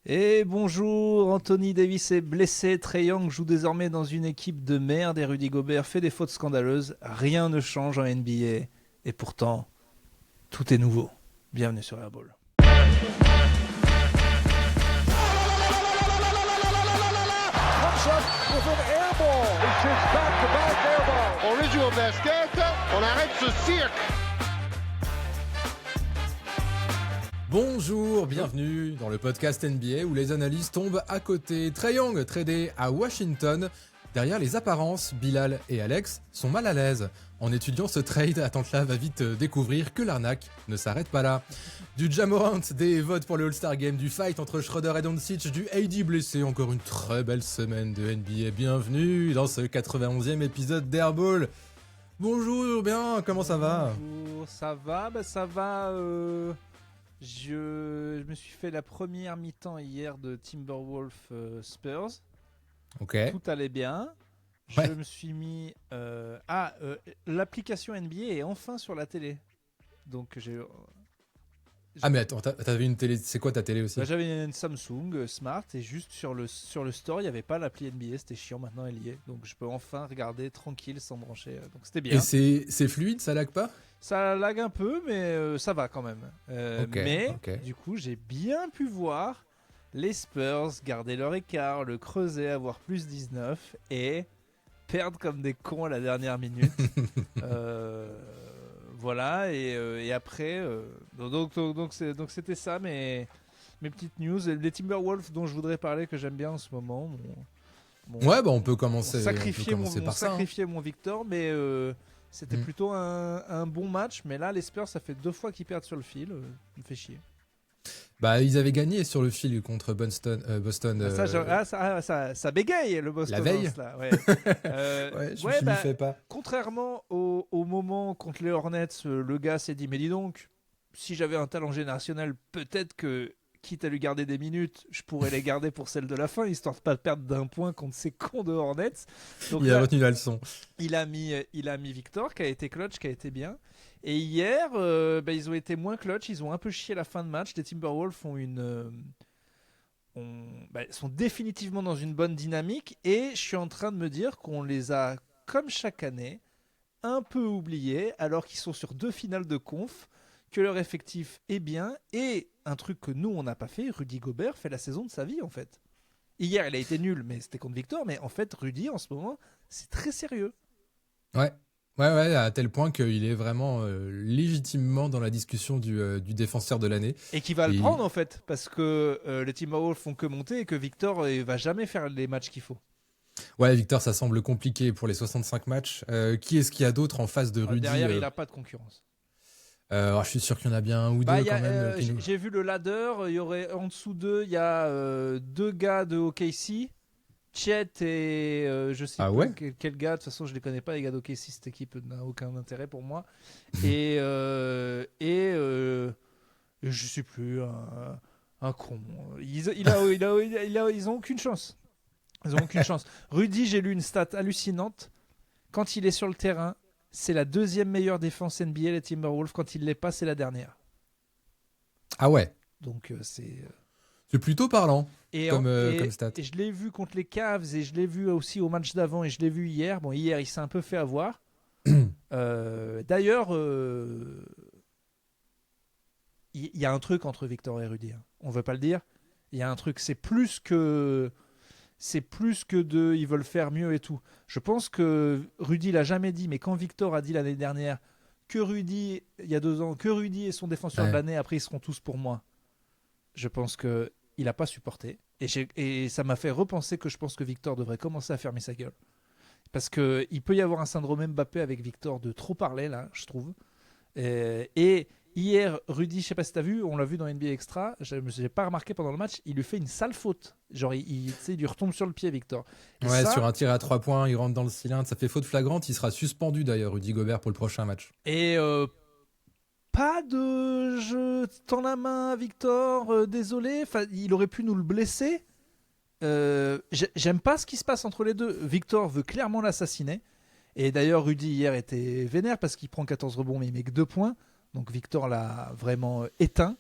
Et bonjour, Anthony Davis est blessé, Trae Young joue désormais dans une équipe de merde et Rudy Gobert fait des fautes scandaleuses. Rien ne change en NBA et pourtant, tout est nouveau. Bienvenue sur Airball. Comes up with an air ball. It's his back-to-back air ball. On joue au basket, on arrête ce cirque. Bonjour, bienvenue dans le podcast NBA où les analystes tombent à côté. Trae Young, tradé à Washington. Derrière les apparences, Bilal et Alex sont mal à l'aise. En étudiant ce trade, Atlanta va vite découvrir que l'arnaque ne s'arrête pas là. Du Ja Morant, des votes pour le All-Star Game, du fight entre Schroeder et Doncic, du AD blessé, encore une très belle semaine de NBA. Bienvenue dans ce 91e épisode d'Airball. Bonjour, bien, comment ça va ? Bonjour, ça va, ça va. Je me suis fait la première mi-temps hier de Timberwolves Spurs. Ok. Tout allait bien. Ouais. Je me suis mis. L'application NBA est enfin sur la télé. Donc j'ai. Ah mais attends, t'avais une télé, c'est quoi ta télé aussi ? J'avais une Samsung Smart et juste sur le store il n'y avait pas l'appli NBA, c'était chiant, maintenant elle y est. Donc je peux enfin regarder tranquille sans brancher. Donc c'était bien. Et c'est fluide, ça lag pas ? Ça lag un peu mais ça va quand même. Ok. Du coup j'ai bien pu voir les Spurs garder leur écart, le creuser, avoir plus 19 et perdre comme des cons à la dernière minute. Voilà, et après, donc c'était ça mes petites news. Les Timberwolves dont je voudrais parler, que j'aime bien en ce moment. Ouais, bah on peut commencer, M'ont par ça. sacrifié mon Victor, mais c'était plutôt un bon match. Mais là, les Spurs, ça fait 2 fois qu'ils perdent sur le fil. Ça me fait chier. Bah ils avaient gagné sur le fil contre Boston. Ça bégaye le Boston. La veille. Là, ouais. Ouais, je m'y fais pas. Contrairement au moment contre les Hornets, le gars s'est dit mais dis donc, si j'avais un talent générationnel, peut-être que quitte à lui garder des minutes, je pourrais les garder pour celle de la fin, histoire de pas perdre d'un point contre ces cons de Hornets. Donc Il a retenu la leçon. il a mis Victor qui a été clutch, qui a été bien. Et hier, ils ont été moins clutch, ils ont un peu chié la fin de match. Les Timberwolves sont définitivement dans une bonne dynamique et je suis en train de me dire qu'on les a, comme chaque année, un peu oubliés alors qu'ils sont sur 2 finales de conf, que leur effectif est bien et un truc que nous on n'a pas fait, Rudy Gobert fait la saison de sa vie en fait. Hier il a été nul mais c'était contre Victor, mais en fait Rudy en ce moment c'est très sérieux. Ouais, à tel point qu'il est vraiment légitimement dans la discussion du défenseur de l'année. Et qui va le prendre en fait, parce que les Timberwolves font que monter et que Victor va jamais faire les matchs qu'il faut. Ouais, Victor, ça semble compliqué pour les 65 matchs. Qui est-ce qu'il y a d'autre en face de Rudy ? Derrière, il n'a pas de concurrence. Je suis sûr qu'il y en a bien un ou deux quand même. J'ai vu le ladder, il y aurait en dessous d'eux, il y a 2 gars de OKC, Chet et je sais pas quel gars, de toute façon je les connais pas les gars d'OKC, cette équipe n'a aucun intérêt pour moi. et je sais plus, un con. Ils ont aucune chance. Ils ont aucune chance. Rudy, j'ai lu une stat hallucinante. Quand il est sur le terrain, c'est la 2e meilleure défense NBA, les Timberwolves. Quand il l'est pas, c'est la dernière. Ah ouais. Donc c'est plutôt parlant comme stat. Et je l'ai vu contre les Cavs et je l'ai vu aussi au match d'avant et je l'ai vu hier. Bon, hier, il s'est un peu fait avoir. D'ailleurs, il y a un truc entre Victor et Rudy. Hein. On veut pas le dire. Il y a un truc, c'est plus que de ils veulent faire mieux et tout. Je pense que Rudy l'a jamais dit, mais quand Victor a dit l'année dernière que Rudy, il y a 2 ans, que Rudy est son défenseur de l'année, après ils seront tous pour moi. Je pense que il a pas supporté et ça m'a fait repenser que je pense que Victor devrait commencer à fermer sa gueule parce que il peut y avoir un syndrome Mbappé avec Victor de trop parler là, je trouve. Et hier, Rudy, je sais pas si t'as vu, on l'a vu dans NBA Extra, j'ai pas remarqué pendant le match, il lui fait une sale faute. Genre, il lui retombe sur le pied, Victor. Et ouais, ça, sur un tir à 3 points, il rentre dans le cylindre, ça fait faute flagrante, il sera suspendu d'ailleurs, Rudy Gobert, pour le prochain match. Et pas de je tends la main à Victor, désolé, enfin, il aurait pu nous le blesser. J'aime pas ce qui se passe entre les deux. Victor veut clairement l'assassiner. Et d'ailleurs, Rudy hier était vénère parce qu'il prend 14 rebonds, mais il met que 2 points. Donc Victor l'a vraiment éteint.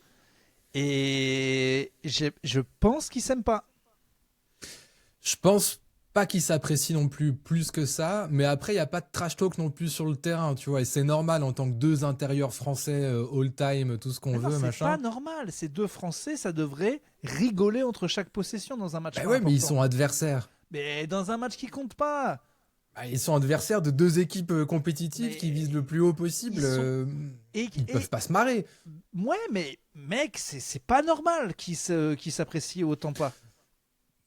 Et je pense qu'ils s'aiment pas. Je pense pas qu'ils s'apprécient non plus que ça, mais après, il n'y a pas de trash talk non plus sur le terrain, tu vois, et c'est normal en tant que deux intérieurs français all-time, tout ce qu'on Mais non, veut, c'est machin. pas normal. Ces deux Français, ça devrait rigoler entre chaque possession dans un match. Bah pas ouais, mais ils important. sont adversaires. Mais dans un match qui compte pas. Bah, ils sont adversaires de deux équipes compétitives Mais qui visent le plus haut possible. ils sont- Ils peuvent pas se marrer. Ouais, mais mec, c'est pas normal qu'ils s'apprécient autant pas.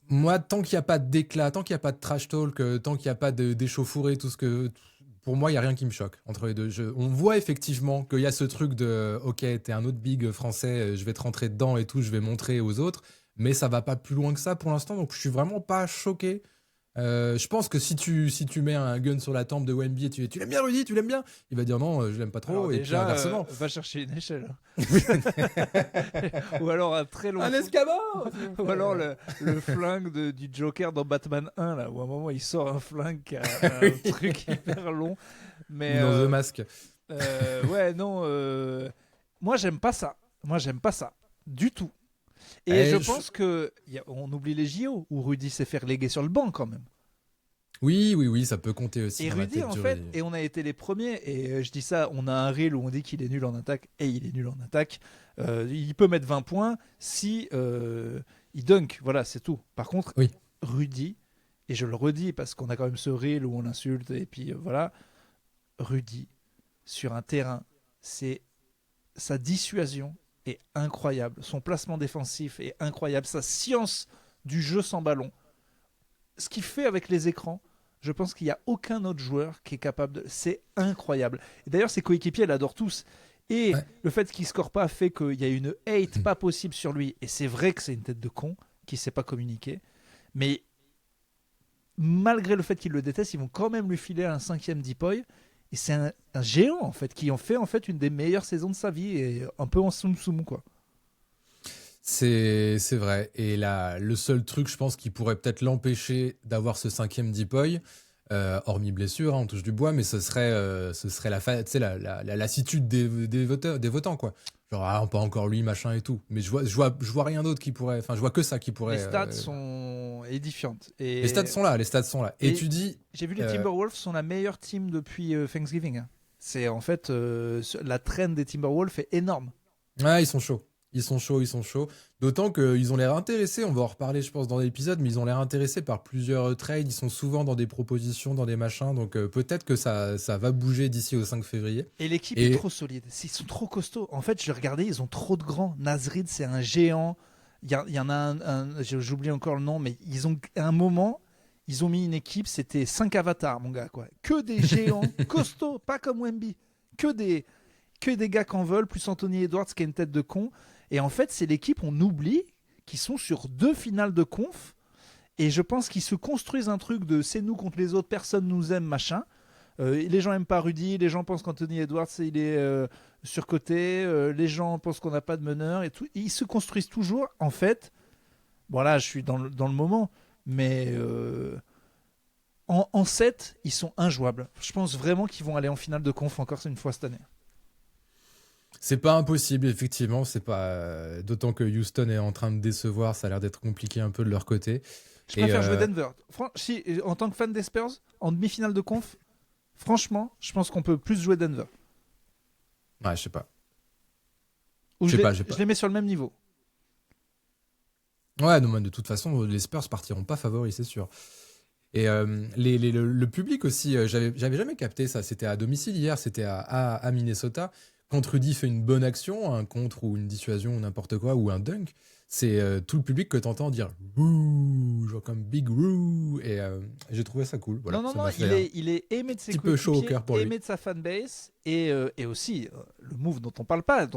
Moi, tant qu'il n'y a pas d'éclat, tant qu'il n'y a pas de trash talk, tant qu'il n'y a pas d'échauffourée, tout ce que. Pour moi, il n'y a rien qui me choque entre les deux. On voit effectivement qu'il y a ce truc de ok, t'es un autre big français, je vais te rentrer dedans et tout, je vais montrer aux autres, mais ça va pas plus loin que ça pour l'instant, donc je suis vraiment pas choqué. Je pense que si tu mets un gun sur la tempe de Wemby et tu l'aimes bien Rudy, tu l'aimes bien, il va dire non, je l'aime pas trop, Alors et déjà, puis inversement. va chercher une échelle. Ou alors un très long. Un escabeau. Ou alors le flingue du Joker dans Batman 1, là, où à un moment il sort un flingue qui a un truc hyper long. Mais Dans The Mask. ouais, non. Moi, j'aime pas ça. Moi, j'aime pas ça. Du tout. Et je pense on oublie les JO, où Rudy s'est fait reléguer sur le banc quand même. Oui, ça peut compter aussi. Et dans la Rudy, tête en du fait, Rudy. et on a été les premiers, et je dis ça, on a un reel où on dit qu'il est nul en attaque, et il est nul en attaque. Il peut mettre 20 points si il dunk, voilà, c'est tout. Par contre, Oui. Rudy, et je le redis parce qu'on a quand même ce reel où on l'insulte, et puis voilà, Rudy, sur un terrain, sa dissuasion est incroyable, son placement défensif est incroyable, sa science du jeu sans ballon. Ce qu'il fait avec les écrans, je pense qu'il n'y a aucun autre joueur qui est capable de... C'est incroyable. Et d'ailleurs, ses coéquipiers l'adorent tous. Et Ouais. le fait qu'il ne score pas fait qu'il y a une hate pas possible sur lui. Et c'est vrai que c'est une tête de con qui ne sait pas communiquer. Mais malgré le fait qu'ils le détestent, ils vont quand même lui filer un 5e Deepoy. Et c'est un géant, en fait, qui en fait une des meilleures saisons de sa vie. Et un peu en soum-soum, quoi. C'est vrai. Et là, le seul truc, je pense, qui pourrait peut-être l'empêcher d'avoir ce 5e Deepoy, hormis blessure, hein, on touche du bois, mais ce serait la lassitude des votants, quoi. Genre, ah, pas encore lui, machin et tout. Mais je vois rien d'autre qui pourrait. Enfin, je vois que ça qui pourrait. Les stats sont édifiantes. Et Les stats sont là, les stats sont là. Et tu dis. j'ai vu les Timberwolves sont la meilleure team depuis Thanksgiving. Hein. C'est en fait la trend des Timberwolves est énorme. Ouais, ils sont chauds. Ils sont chauds. D'autant qu'ils ont l'air intéressés, on va en reparler je pense dans l'épisode, mais ils ont l'air intéressés par plusieurs trades, ils sont souvent dans des propositions, dans des machins, donc peut-être que ça va bouger d'ici au 5 février. Et l'équipe est trop solide. Ils sont trop costauds. En fait, je regardais, ils ont trop de grands. Nasrid, c'est un géant. Il y en a j'oublie encore le nom, mais ils ont à un moment, ils ont mis une équipe, c'était 5 avatars, mon gars, quoi. Que des géants costauds, pas comme Wemby. Que des gars qu'en veulent, plus Anthony Edwards qui a une tête de con. Et en fait, c'est l'équipe, on oublie, qui sont sur 2 finales de conf. Et je pense qu'ils se construisent un truc de c'est nous contre les autres, personne nous aime, machin. Les gens n'aiment pas Rudy, les gens pensent qu'Anthony Edwards il est surcoté, les gens pensent qu'on n'a pas de meneur et tout. Et ils se construisent toujours. En fait, voilà, je suis dans le moment, mais en 7, ils sont injouables. Je pense vraiment qu'ils vont aller en finale de conf encore une fois cette année. C'est pas impossible, effectivement, c'est pas. D'autant que Houston est en train de décevoir, ça a l'air d'être compliqué un peu de leur côté. Je préfère jouer Denver. Si, en tant que fan des Spurs, en demi-finale de conf, franchement, je pense qu'on peut plus jouer Denver. Ouais, je sais pas. Ou Je je les mets sur le même niveau. Ouais, non, mais de toute façon, les Spurs partiront pas favoris, c'est sûr. Et le public aussi, j'avais jamais capté ça. C'était à domicile hier, c'était à Minnesota. Quand Rudy fait une bonne action, un contre ou une dissuasion ou n'importe quoi, ou un dunk, c'est tout le public que t'entends dire « Wouh », genre comme « Big Wouh ». Et j'ai trouvé ça cool. Voilà, non, ça m'a fait il est aimé de ses petit peu chaud au cœur pour lui. aimé de sa fanbase, et aussi le move dont on parle pas,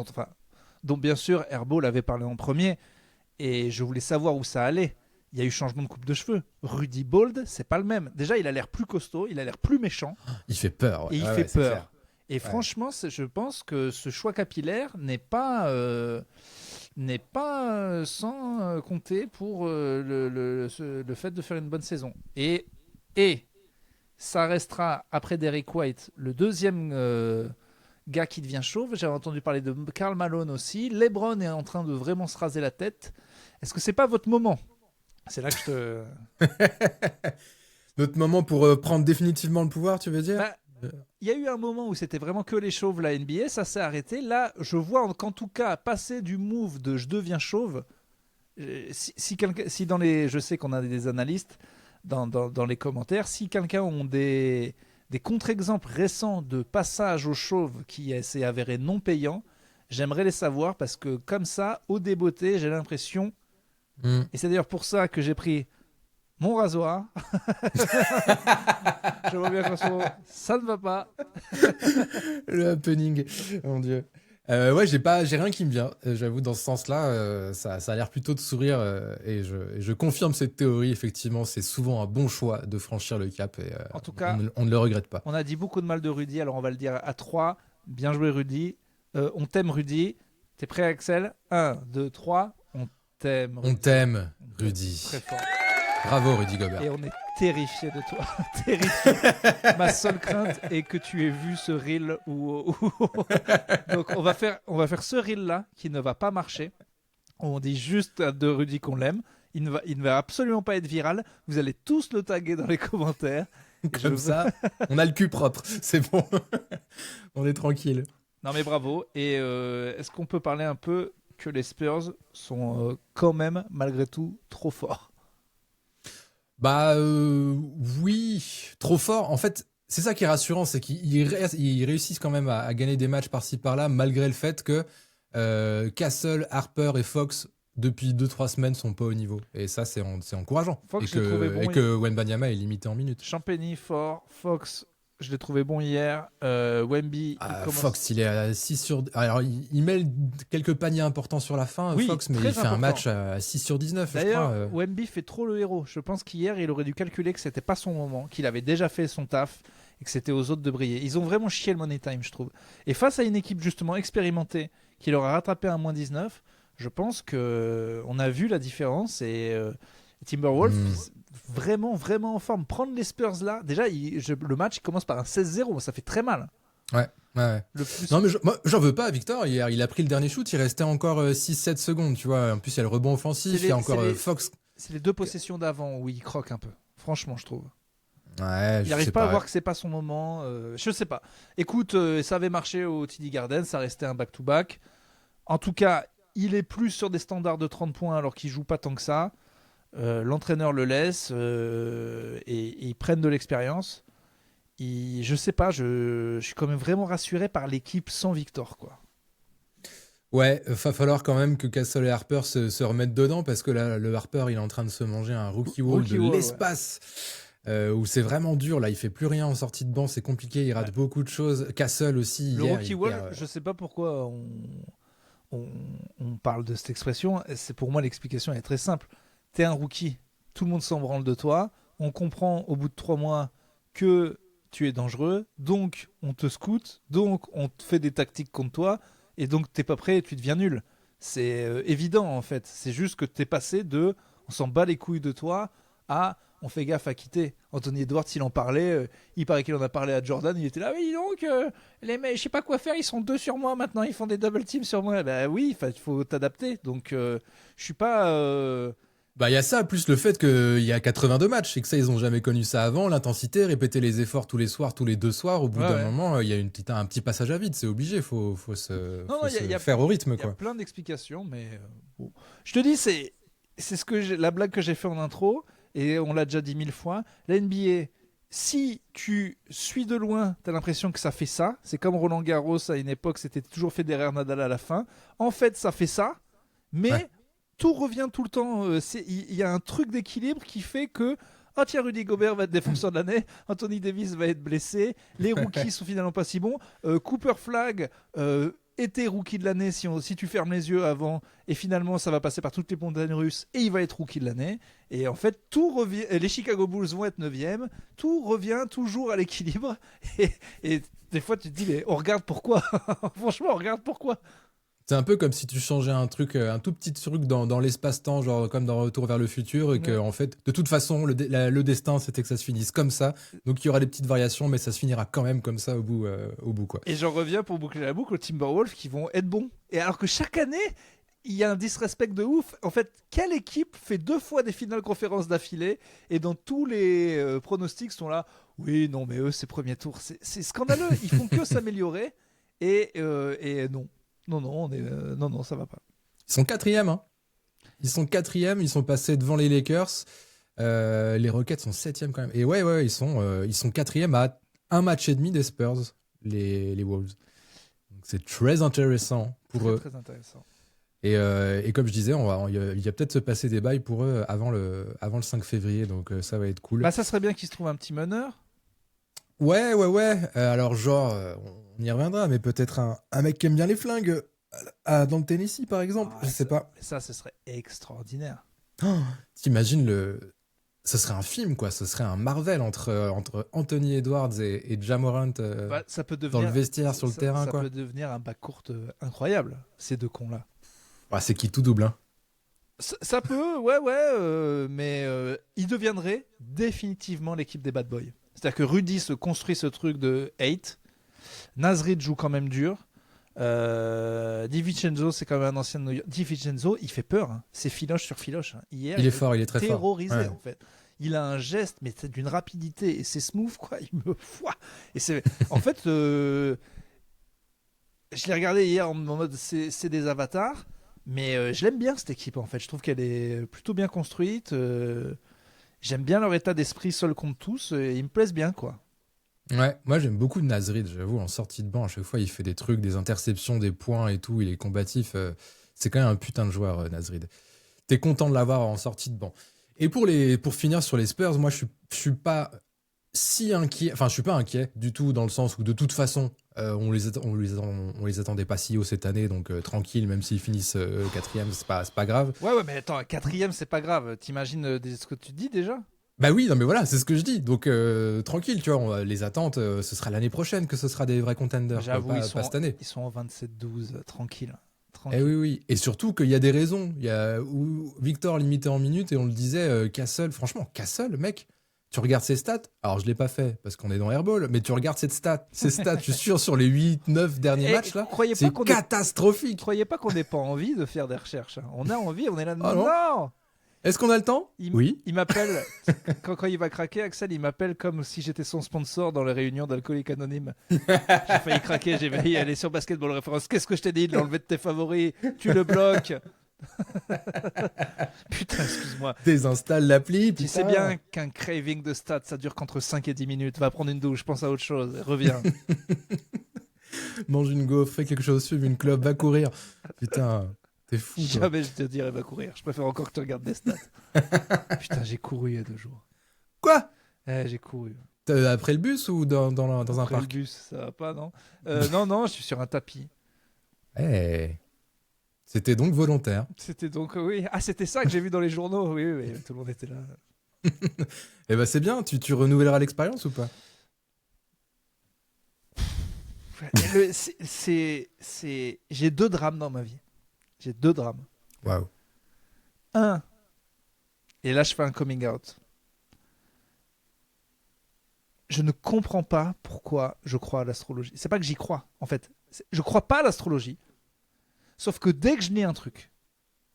dont bien sûr Herbo l'avait parlé en premier, et je voulais savoir où ça allait. Il y a eu changement de coupe de cheveux. Rudy Bold, c'est pas le même. Déjà, il a l'air plus costaud, il a l'air plus méchant. Il fait peur. Ouais. Et il Ouais, fait ouais, c'est peur. clair. Et franchement, je pense que ce choix capillaire n'est pas sans compter pour le fait de faire une bonne saison. Et ça restera, après Derrick White, le deuxième gars qui devient chauve. J'avais entendu parler de Karl Malone aussi. LeBron est en train de vraiment se raser la tête. Est-ce que c'est pas votre moment ? C'est là que je te... Notre moment pour prendre définitivement le pouvoir, tu veux dire ? Il y a eu un moment où c'était vraiment que les chauves, la NBA, ça s'est arrêté. Là, je vois qu'en tout cas, passer du move de je deviens chauve, si dans les... Je sais qu'on a des analystes dans les commentaires, si quelqu'un a des contre-exemples récents de passage au chauve qui s'est avéré non payant, j'aimerais les savoir parce que comme ça, au débeauté, j'ai l'impression, et c'est d'ailleurs pour ça que j'ai pris mon rasoir. Je vois bien qu'en ce moment, ça ne va pas. Le happening, mon Dieu. Ouais, j'ai rien qui me vient. J'avoue, dans ce sens-là, ça a l'air plutôt de sourire. Et je confirme cette théorie. Effectivement, c'est souvent un bon choix de franchir le cap. Et, en tout cas, on ne le regrette pas. On a dit beaucoup de mal de Rudy, alors on va le dire à 3. Bien joué, Rudy. On t'aime, Rudy. T'es prêt, Axel ? 1, 2, 3. On t'aime, Rudy. On t'aime, Rudy. Très fort. Bravo, Rudy Gobert. Et on est terrifié de toi. Terrifié. Ma seule crainte est que tu aies vu ce reel Donc on va faire ce reel là qui ne va pas marcher. On dit juste de Rudy qu'on l'aime. Il ne va absolument pas être viral. Vous allez tous le taguer dans les commentaires. Comme ça, on a le cul propre. C'est bon. On est tranquille. Non mais bravo. Et est-ce qu'on peut parler un peu que les Spurs sont quand même malgré tout trop forts ? Bah oui, trop fort. En fait, c'est ça qui est rassurant, c'est qu'ils réussissent quand même à gagner des matchs par-ci par-là, malgré le fait que Castle, Harper et Fox, depuis 2-3 semaines, sont pas au niveau. Et ça, c'est encourageant. Fox, et que Wembanyama est limité en minutes. Champagny fort, Fox, je l'ai trouvé bon hier. Wemby, Fox, il est à 6 sur... Alors, il met quelques paniers importants sur la fin, oui, Fox, mais il fait un match à 6 sur 19, D'ailleurs, je crois. Wemby fait trop le héros. Je pense qu'hier, il aurait dû calculer que c'était pas son moment, qu'il avait déjà fait son taf et que c'était aux autres de briller. Ils ont vraiment chié le money time, je trouve. Et face à une équipe justement expérimentée qui leur a rattrapé un moins 19, je pense qu'on a vu la différence et Timberwolves... Vraiment, vraiment en forme. Prendre les Spurs là, déjà, le match il commence par un 16-0, ça fait très mal. Ouais. Non, mais moi, j'en veux pas, Victor. Hier, il a pris le dernier shoot, il restait encore 6-7 secondes, tu vois. En plus, il y a le rebond offensif, il y a encore Fox. C'est les 2 possessions d'avant où il croque un peu, franchement, je trouve. Ouais, il n'arrive pas à voir que c'est pas son moment. Je sais pas. Écoute, ça avait marché au TD Garden, ça restait un back-to-back. En tout cas, il est plus sur des standards de 30 points alors qu'il joue pas tant que ça. L'entraîneur le laisse et ils prennent de l'expérience. Je sais pas, je suis quand même vraiment rassuré par l'équipe sans Victor, quoi. Ouais, va falloir quand même que Castle et Harper se remettent dedans parce que là, le Harper, il est en train de se manger un rookie wall de l'espace. Où c'est vraiment dur, là il fait plus rien en sortie de banc, c'est compliqué, il rate beaucoup de choses. Castle aussi le hier, rookie wall, je sais pas pourquoi on parle de cette expression. C'est pour moi l'explication est très simple. T'es un rookie, tout le monde s'en branle de toi, on comprend au bout de 3 mois que tu es dangereux, donc on te scoute, donc on te fait des tactiques contre toi, et donc t'es pas prêt et tu deviens nul. C'est évident en fait, c'est juste que t'es passé de on s'en bat les couilles de toi à on fait gaffe à quitter. Anthony Edwards, il en parlait, il paraît qu'il en a parlé à Jordan, il était là, oui donc les mecs, je sais pas quoi faire, ils sont 2 sur moi maintenant, ils font des double teams sur moi. Bah oui, il faut t'adapter, donc je suis pas... Bah il y a ça, plus le fait qu'il y a 82 matchs et que ça ils ont jamais connu ça avant, l'intensité, répéter les efforts tous les soirs, tous les 2 soirs, au bout d'un moment il y a un petit passage à vide, c'est obligé, faut se faire au rythme. Il y a plein d'explications, mais bon. Je te dis, c'est la blague que j'ai fait en intro et on l'a déjà dit 1000 fois. La NBA, si tu suis de loin, t'as l'impression que ça fait ça. C'est comme Roland Garros à une époque, c'était toujours Federer Nadal à la fin. En fait, ça fait ça, mais tout revient tout le temps. Il y a un truc d'équilibre qui fait que tiens, Rudy Gobert va être défenseur de l'année, Anthony Davis va être blessé, les rookies sont finalement pas si bons. Cooper Flagg était rookie de l'année si tu fermes les yeux avant, et finalement ça va passer par toutes les montagnes russes et il va être rookie de l'année. Et en fait, tout revient. Les Chicago Bulls vont être 9e, tout revient toujours à l'équilibre. Et des fois, tu te dis, mais on regarde pourquoi. Franchement, on regarde pourquoi. C'est un peu comme si tu changeais un truc, un tout petit truc dans l'espace-temps, genre comme dans Retour vers le futur, et que Ouais. en fait, de toute façon, le destin, c'était que ça se finisse comme ça. Donc il y aura des petites variations, mais ça se finira quand même comme ça au bout quoi. Et j'en reviens pour boucler la boucle aux Timberwolves qui vont être bons. Et alors que chaque année, il y a un disrespect de ouf. En fait, quelle équipe fait 2 fois des finales conférences d'affilée et dans tous les pronostics sont là. Oui, non, mais eux, c'est premier tour. C'est scandaleux. Ils font que s'améliorer. Et non. Non, non, non, ça va pas. Ils sont quatrième, hein. Ils sont passés devant les Lakers. Les Rockets sont septième quand même. Et ouais, ils sont quatrième à un match et demi des Spurs, les Wolves. Donc c'est très intéressant pour Très, eux. très intéressant. Et comme je disais, il va peut-être se passer des bails pour eux avant le 5 février, donc ça va être cool. Bah, ça serait bien qu'ils se trouvent un petit meneur. Ouais. Alors genre, on y reviendra, mais peut-être un mec qui aime bien les flingues dans le Tennessee, par exemple. Ah, Je sais pas. Ça, ce serait extraordinaire. T'imagines ce serait un film, quoi. Ce serait un Marvel entre Anthony Edwards et Ja Morant Bah, ça peut dans devenir, le vestiaire, sur le terrain, ça quoi. peut devenir un backcourt incroyable, ces deux cons-là. Ah, c'est qui tout double, hein. Ça peut, ouais, mais il deviendrait définitivement l'équipe des bad boys. C'est-à-dire que Rudy se construit ce truc de hate. Nasrid joue quand même dur. DiVincenzo, c'est quand même un ancien de New York. DiVincenzo, il fait peur. Hein. C'est filoche sur filoche. Hein. Hier, Il est fort, il est très fort. terrorisé, Ouais. en fait. Il a un geste, mais c'est d'une rapidité et c'est smooth, quoi. Il me foie. Et c'est, en fait, je l'ai regardé hier en mode c'est des avatars, mais je l'aime bien cette équipe, en fait. Je trouve qu'elle est plutôt bien construite. J'aime bien leur état d'esprit seul contre tous. Et ils me plaisent bien, quoi. Ouais, moi j'aime beaucoup Nasrid, j'avoue, en sortie de banc, à chaque fois il fait des trucs, des interceptions, des points et tout, il est combatif. C'est quand même un putain de joueur, Nasrid. T'es content de l'avoir en sortie de banc. Et pour finir sur les Spurs, moi je suis pas si inquiet, enfin je suis pas inquiet du tout, dans le sens où de toute façon on les attendait pas si haut cette année, donc tranquille, même s'ils finissent quatrième, c'est pas grave. Ouais, mais attends, quatrième, c'est pas grave. T'imagines ce que tu dis déjà? Bah oui, non mais voilà, c'est ce que je dis. Donc tranquille, tu vois, les attentes, ce sera l'année prochaine que ce sera des vrais contenders, J'avoue, pas cette année. ils sont en 27-12, tranquille. Eh oui. Et surtout qu'il y a des raisons. Il y a Victor limité en minutes et on le disait, Castle, franchement, Castle, mec, tu regardes ses stats. Alors je l'ai pas fait parce qu'on est dans Airball, mais tu regardes ces stats, je suis sûr, sur les 8-9 derniers matchs là, c'est catastrophique. Croyez pas qu'on n'ait pas envie de faire des recherches. Hein. On a envie, on est là. Ah non. Non. Est-ce qu'on a le temps? Oui. Il m'appelle, quand il va craquer, Axel, il m'appelle comme si j'étais son sponsor dans les réunions d'Alcooliques Anonymes. J'ai failli craquer, j'ai failli aller sur Basketball Référence. Qu'est-ce que je t'ai dit de l'enlever de tes favoris? Tu le bloques. Putain, excuse-moi. Désinstalle l'appli. Tu sais bien qu'un craving de stats, ça dure qu'entre 5 et 10 minutes. Va prendre une douche, pense à autre chose, reviens. Mange une gaufre, fais quelque chose, fume une clope, va courir. Putain. T'es fou, toi. Jamais je te dirais va courir. Je préfère encore que tu regardes des stats. Putain, j'ai couru il y a 2 jours. Quoi? J'ai couru. Après le bus ou dans un Après parc? le bus, ça va pas, non? Non, je suis sur un tapis. C'était donc volontaire. C'était donc, oui. Ah, c'était ça que j'ai vu dans les journaux. Oui, tout le monde était là. Eh ben c'est bien, tu renouvelleras l'expérience ou pas? J'ai 2 drames dans ma vie. J'ai 2 drames. Waouh. Un, et là je fais un coming out. Je ne comprends pas pourquoi je crois à l'astrologie. C'est pas que j'y crois, en fait. Je crois pas à l'astrologie. Sauf que dès que je lis un truc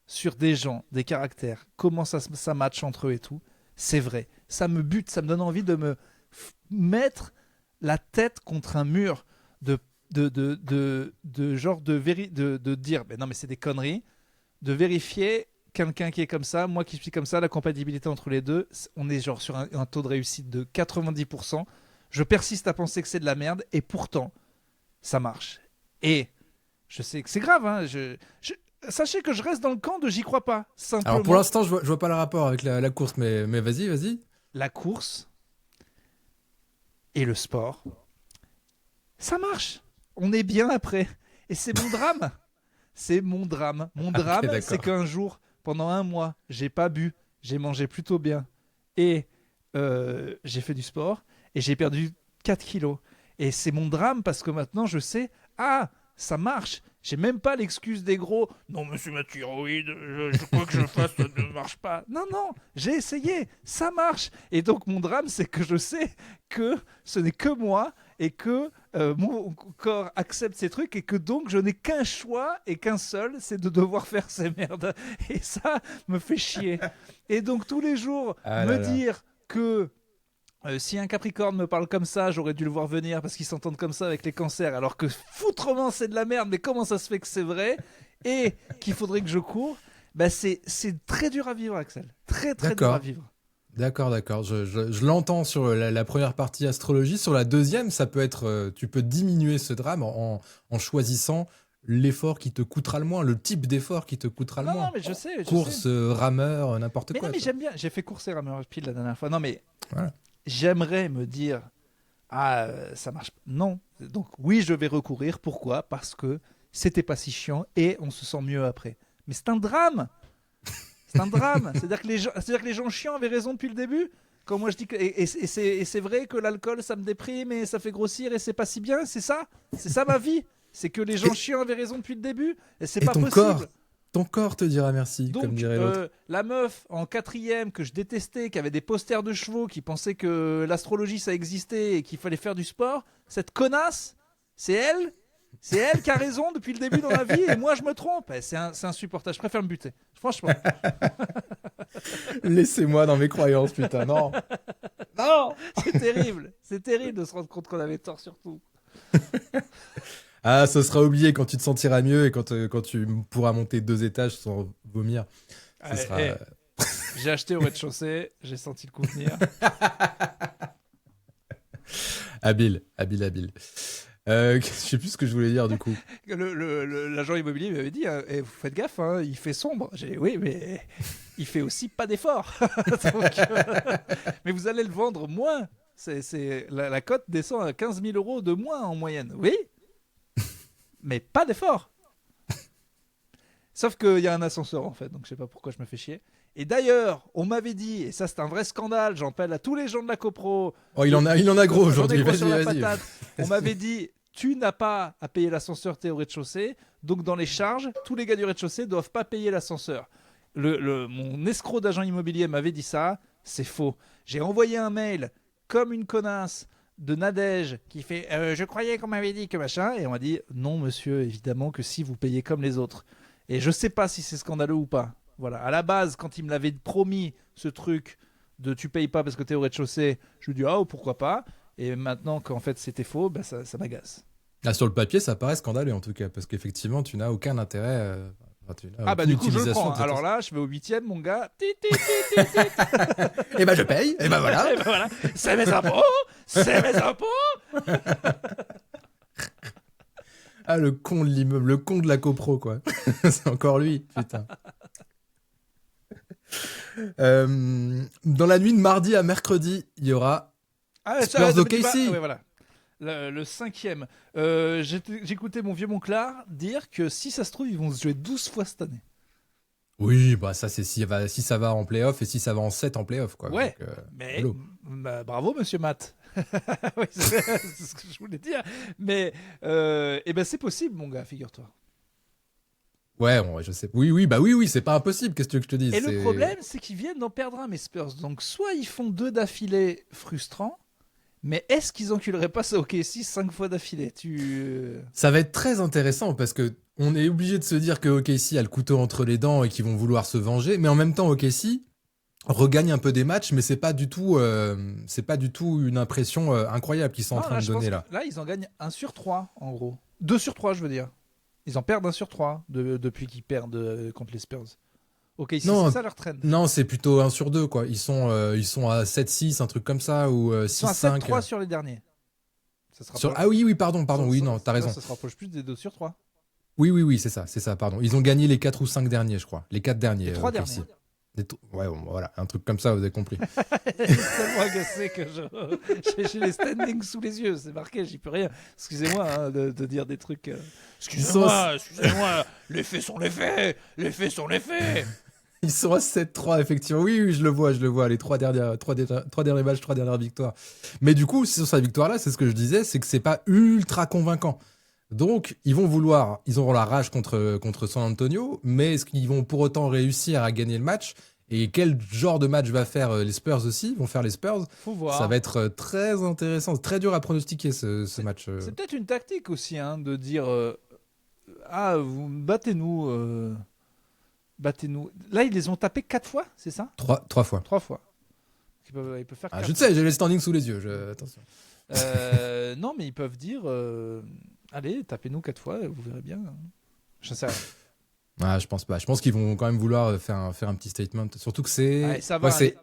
sur des gens, des caractères, comment ça match entre eux et tout, c'est vrai. Ça me bute, ça me donne envie de me mettre la tête contre un mur de dire mais non mais c'est des conneries, de vérifier quelqu'un qui est comme ça, moi qui suis comme ça, la compatibilité entre les deux, on est genre sur un taux de réussite de 90%. Je persiste à penser que c'est de la merde et pourtant ça marche. Et je sais que c'est grave, hein, sachez que je reste dans le camp de j'y crois pas. Simplement, Alors pour l'instant je vois pas le rapport avec la course, mais vas-y. la course et le sport, ça marche. On est bien après. Et c'est mon drame. C'est mon drame. Mon drame, d'accord. c'est qu'un jour, pendant 1 mois, j'ai pas bu, j'ai mangé plutôt bien. Et j'ai fait du sport. Et j'ai perdu 4 kilos. Et c'est mon drame parce que maintenant, je sais, ça marche. J'ai même pas l'excuse des gros. Non, monsieur ma thyroïde, je crois que je fasse, ça ne marche pas. Non, j'ai essayé, ça marche. Et donc mon drame, c'est que je sais que ce n'est que moi et que mon corps accepte ces trucs et que donc je n'ai qu'un choix et qu'un seul, c'est de devoir faire ces merdes. Et ça me fait chier. Et donc tous les jours, dire que si un Capricorne me parle comme ça, j'aurais dû le voir venir parce qu'ils s'entendent comme ça avec les cancers, alors que foutrement c'est de la merde, mais comment ça se fait que c'est vrai et qu'il faudrait que je cours, c'est très dur à vivre, Axel. Très dur à vivre. D'accord. Je l'entends sur la première partie astrologie. Sur la deuxième, ça peut être, tu peux diminuer ce drame en choisissant l'effort qui te coûtera le moins, le type d'effort qui te coûtera le moins. Non, mais je sais. Course, rameur, n'importe quoi. Non, mais j'aime bien. J'ai fait course et rameur pile la dernière fois. Non, mais voilà. J'aimerais me dire ça marche pas. Non. Donc oui, je vais recourir. Pourquoi ? Parce que c'était pas si chiant et on se sent mieux après. Mais c'est un drame. C'est-à-dire que les gens chiants avaient raison depuis le début. Quand moi je dis que et c'est vrai que l'alcool ça me déprime et ça fait grossir et c'est pas si bien. C'est ça ma vie. C'est que les gens chiants avaient raison depuis le début et c'est pas possible. Ton corps te dira merci, donc, comme dirait l'autre. La meuf en 4e que je détestais, qui avait des posters de chevaux, qui pensait que l'astrologie ça existait et qu'il fallait faire du sport, cette connasse, c'est elle qui a raison depuis le début dans la vie et moi je me trompe. C'est insupportable, je préfère me buter, franchement. Laissez-moi dans mes croyances, putain, non. C'est terrible de se rendre compte qu'on avait tort surtout. Ah, ça sera oublié quand tu te sentiras mieux et quand tu pourras monter 2 étages sans vomir. J'ai acheté au rez-de-chaussée, j'ai senti le coup venir. Habile. Je sais plus ce que je voulais dire du coup. L'agent immobilier m'avait dit vous faites gaffe, hein, il fait sombre. J'ai dit oui, mais il fait aussi pas d'effort. Donc, mais vous allez le vendre moins. La cote descend à 15 000 € de moins en moyenne. Oui, mais pas d'effort. Sauf qu'il y a un ascenseur en fait, donc je sais pas pourquoi je me fais chier. Et d'ailleurs, on m'avait dit, et ça c'est un vrai scandale, j'en appelle à tous les gens de la copro. Oh, il en a gros aujourd'hui, vas-y. On m'avait dit, tu n'as pas à payer l'ascenseur, t'es au rez-de-chaussée, donc dans les charges, tous les gars du rez-de-chaussée doivent pas payer l'ascenseur. Mon escroc d'agent immobilier m'avait dit ça, c'est faux. J'ai envoyé un mail comme une connasse de Nadège qui fait je croyais qu'on m'avait dit que machin, et on m'a dit non monsieur, évidemment que si vous payez comme les autres. Et je sais pas si c'est scandaleux ou pas. Voilà, à la base quand il me l'avait promis ce truc de tu payes pas parce que t'es au rez-de-chaussée, je lui dis pourquoi pas, et maintenant qu'en fait c'était faux, ça m'agace. Sur le papier ça paraît scandaleux en tout cas, parce qu'effectivement tu n'as aucun intérêt du coup je le prends. Alors là je vais au 8e mon gars. Et je paye. Et voilà. C'est mes impôts. Ah, le con de l'immeuble, le con de la copro quoi. C'est encore lui, putain. Dans la nuit de mardi à mercredi, il y aura Spurs OKC. Ouais, voilà. Le 5e. J'écoutais mon vieux Monclar dire que si ça se trouve, ils vont se jouer 12 fois cette année. Oui, ça c'est si ça va en play-off et si ça va en 7 en play-off. Quoi. Ouais, donc, mais bravo monsieur Matt. Oui, c'est ce que je voulais dire. Mais c'est possible, mon gars, figure-toi. Ouais, je sais. Oui, c'est pas impossible, qu'est-ce que tu veux que je te dise. Et le problème, c'est qu'ils viennent d'en perdre un, mes Spurs. Donc soit ils font 2 d'affilée frustrants, mais est-ce qu'ils enculeraient pas ça OKC 5 fois d'affilée Ça va être très intéressant parce que on est obligé de se dire que OKC a le couteau entre les dents et qu'ils vont vouloir se venger, mais en même temps OKC regagne un peu des matchs, mais c'est pas du tout une impression incroyable qu'ils sont en train de donner là. Là, ils en gagnent 1 sur 3 en gros. 2 sur 3, je veux dire. Ils en perdent 1 sur 3 depuis qu'ils perdent contre les Spurs. Ok, c'est ça leur trend. Non, c'est plutôt 1 sur 2 quoi. Ils sont à 7-6, un truc comme ça, ou 6-5. Ils sont à 7-3 sur les derniers. Ah oui, pardon, oui, non, t'as raison. Ça se rapproche plus des 2 sur 3. Oui, c'est ça, pardon. Ils ont gagné les 4 ou 5 derniers, je crois. Les 4 derniers. Les 3 derniers. Ouais, voilà, un truc comme ça, vous avez compris. C'est tellement agacé que j'ai les standings sous les yeux, c'est marqué, j'y peux rien. Excusez-moi de dire des trucs. Excusez-moi, les faits sont les faits. Ils sont à 7-3, effectivement. Oui, je le vois, les 3 derniers matchs, 3 dernières victoires. Mais du coup, sur sa victoire-là, c'est ce que je disais, c'est que c'est pas ultra convaincant. Donc, ils auront la rage contre San Antonio, mais est-ce qu'ils vont pour autant réussir à gagner le match? Et quel genre de match va faire les Spurs aussi? Vont faire les Spurs? Faut voir. Ça va être très intéressant, très dur à pronostiquer ce match. C'est peut-être une tactique aussi, hein, de dire vous battez-nous. Là, ils les ont tapés 4 fois, c'est ça? 3 fois. 3 fois. Ils peuvent faire 4 Je sais, j'ai les standings sous les yeux. Attention. non, mais ils peuvent dire allez, tapez-nous 4 fois, vous verrez bien. Je sais rien. Je pense pas. Je pense qu'ils vont quand même vouloir faire un petit statement. Surtout que c'est. Ça va, c'est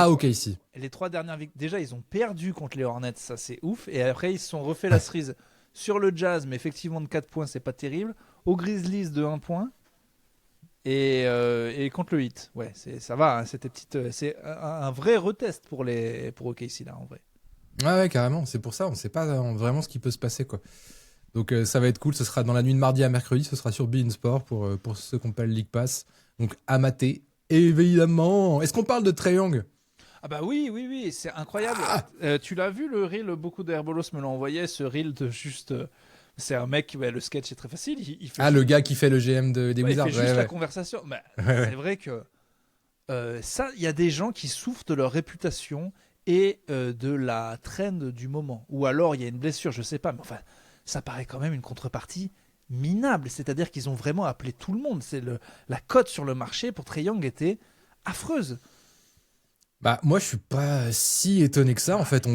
OK ici. Les 3 dernières victoires, déjà, ils ont perdu contre les Hornets, ça c'est ouf. Et après, ils se sont refait la cerise sur le Jazz, mais effectivement, de 4 points, c'est pas terrible. Aux Grizzlies, de 1 point. Et contre le Heat. Ouais, ça va. Hein, c'est un vrai retest pour OKC, là, en vrai. Ouais, carrément. C'est pour ça. On sait pas vraiment ce qui peut se passer, quoi. Donc ça va être cool, ce sera dans la nuit de mardi à mercredi, ce sera sur beIN Sport pour ceux qui n'ont pas le League Pass. Donc à mater, évidemment. Est-ce qu'on parle de Trae Young? Ah bah oui, c'est incroyable. Tu l'as vu le reel, beaucoup d'Herbolos me l'ont envoyé, ce reel de juste... c'est un mec, le sketch est très facile. Il fait le gars qui fait le GM des Wizards. Il fait juste la conversation. C'est vrai que ça, il y a des gens qui souffrent de leur réputation et de la trend du moment. Ou alors il y a une blessure, je sais pas, mais enfin... ça paraît quand même une contrepartie minable. C'est-à-dire qu'ils ont vraiment appelé tout le monde. La cote sur le marché pour Trae Young était affreuse. Moi, je suis pas si étonné que ça. En fait,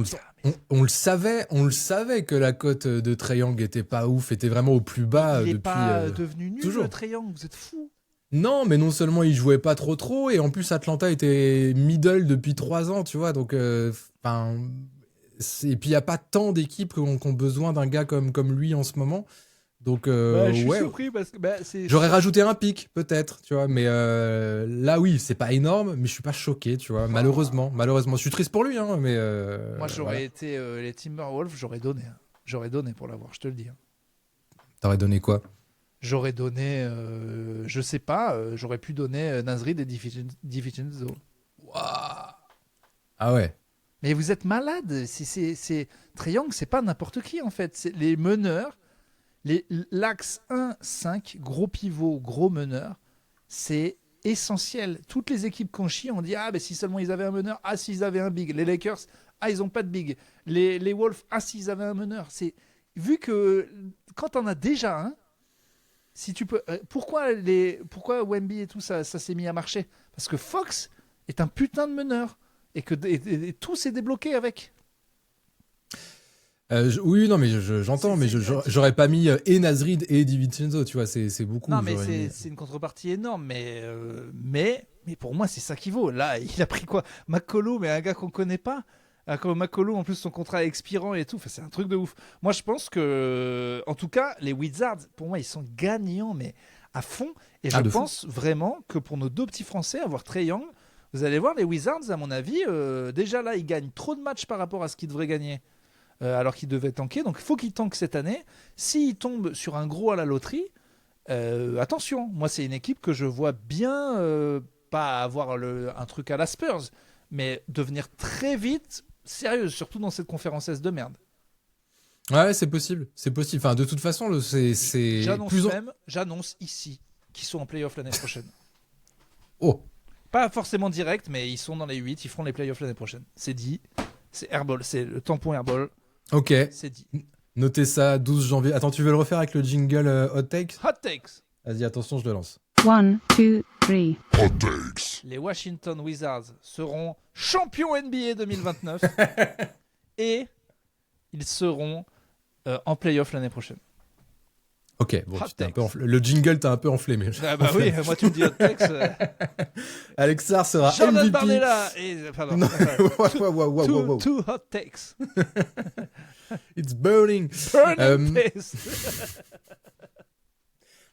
on le savait que la cote de Trae Young était pas ouf, était vraiment au plus bas il depuis. Il est pas devenu nul, toujours. Trae Young, vous êtes fous. Non, mais non seulement il jouait pas trop, et en plus Atlanta était middle depuis 3 ans, tu vois. Donc, et puis il n'y a pas tant d'équipes qui ont besoin d'un gars comme lui en ce moment. Donc je suis surpris parce que j'aurais rajouté un pic peut-être, tu vois, mais là oui, c'est pas énorme, mais je suis pas choqué, tu vois, malheureusement, je suis triste pour lui, hein, mais moi j'aurais été les Timberwolves, j'aurais donné pour l'avoir, je te le dis. T'aurais donné quoi? J'aurais donné, je sais pas, j'aurais pu donner Nasrid et DiVincenzo. Ah ouais. Mais vous êtes malade. Trae Young, c'est pas n'importe qui en fait. C'est les meneurs, l'axe 1-5, gros pivot, gros meneur, c'est essentiel. Toutes les équipes qu'on chie, on dit si seulement ils avaient un meneur, s'ils avaient un big. Les Lakers, ils ont pas de big. Les Wolves, s'ils avaient un meneur. C'est vu que quand on a déjà un, si tu peux, pourquoi Wemby et tout ça s'est mis à marcher? Parce que Fox est un putain de meneur. Et que tout s'est débloqué avec. Oui, non, mais j'entends, mais j'aurais pas mis et Nasrid et DiVincenzo, tu vois, c'est beaucoup. Non, mais c'est une contrepartie énorme, mais pour moi, c'est ça qui vaut. Là, il a pris quoi? McCollum, mais un gars qu'on connaît pas. Comme McCollum, en plus, son contrat est expirant et tout. Enfin, c'est un truc de ouf. Moi, je pense que, en tout cas, les Wizards, pour moi, ils sont gagnants, mais à fond. Et je pense vraiment que pour nos 2 petits Français, avoir Trae Young, vous allez voir, les Wizards, à mon avis, déjà là, ils gagnent trop de matchs par rapport à ce qu'ils devraient gagner, alors qu'ils devaient tanker. Donc, il faut qu'ils tankent cette année. S'ils tombent sur un gros à la loterie, attention. Moi, c'est une équipe que je vois bien, pas avoir un truc à la Spurs, mais devenir très vite sérieuse, surtout dans cette conférence S de merde. Ouais, c'est possible. Enfin, de toute façon, c'est J'annonce ici qu'ils sont en play-off l'année prochaine. Oh. Pas forcément direct, mais ils sont dans les 8, ils feront les playoffs l'année prochaine. C'est dit. C'est Airball, c'est le tampon Airball. Ok. C'est dit. Notez ça, 12 janvier. Attends, tu veux le refaire avec le jingle Hot Takes? Hot Takes. Vas-y, attention, je le lance. 1, 2, 3. Hot Takes. Les Washington Wizards seront champions NBA 2029 et ils seront en playoff l'année prochaine. Ok, bon, le jingle t'a un peu enflammé. Oui, moi tu me dis Hot Takes. Alexar sera Jordan MVP. Barnella pardon. Wow. Two Hot Takes. It's burning.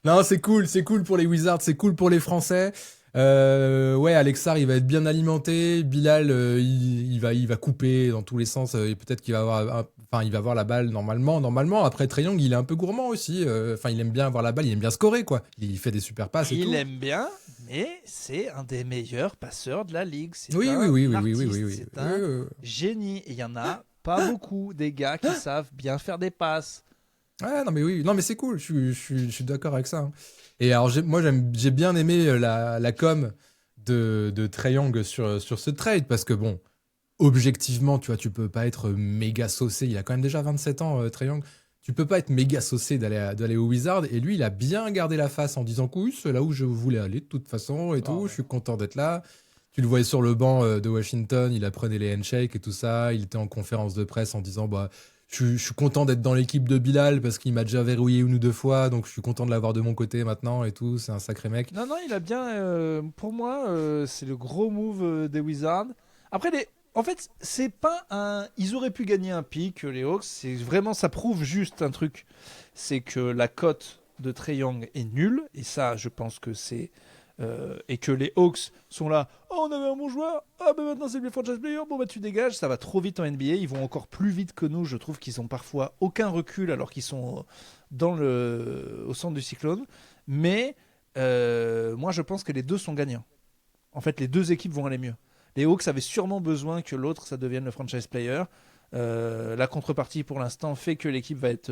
Non, c'est cool pour les Wizards, c'est cool pour les Français. Alexar, il va être bien alimenté. Bilal, il va couper dans tous les sens. Et peut-être qu'il va avoir la balle normalement. Après, Trae Young, il est un peu gourmand aussi. Il aime bien avoir la balle, il aime bien scorer, quoi. Il fait des super passes et tout. Il aime bien, mais c'est un des meilleurs passeurs de la ligue. C'est oui. C'est un génie. Et il y en a pas beaucoup des gars qui savent bien faire des passes. Ouais, non mais oui, non mais c'est cool, je suis d'accord avec ça, hein. Et alors j'ai bien aimé la com de Trae Young sur ce trade parce que bon, objectivement, tu vois, tu peux pas être méga saucé. Il a quand même déjà 27 ans, Trae Young. Tu peux pas être méga saucé d'aller au Wizard. Et lui, il a bien gardé la face en disant que oui, c'est là où je voulais aller de toute façon et tout. ouais. Je suis content d'être là. Tu le voyais sur le banc de Washington, il apprenait les handshakes et tout ça. Il était en conférence de presse en disant bah, je suis content d'être dans l'équipe de Bilal parce qu'il m'a déjà verrouillé une ou deux fois. Donc je suis content de l'avoir de mon côté maintenant et tout. C'est un sacré mec. Non, il a bien. Pour moi, c'est le gros move des Wizards. Après, en fait, c'est pas un. Ils auraient pu gagner un pick, les Hawks. C'est vraiment, ça prouve juste un truc. C'est que la cote de Trae Young est nulle. Et ça, je pense que c'est. Et que les Hawks sont là. Oh, on avait un bon joueur. Ah, ben maintenant c'est le franchise player. Bon, bah tu dégages. Ça va trop vite en NBA. Ils vont encore plus vite que nous. Je trouve qu'ils ont parfois aucun recul alors qu'ils sont au centre du cyclone. Mais moi, je pense que les deux sont gagnants. En fait, les deux équipes vont aller mieux. Les Hawks avaient sûrement besoin que l'autre, ça devienne le franchise player. La contrepartie, pour l'instant, fait que l'équipe va être...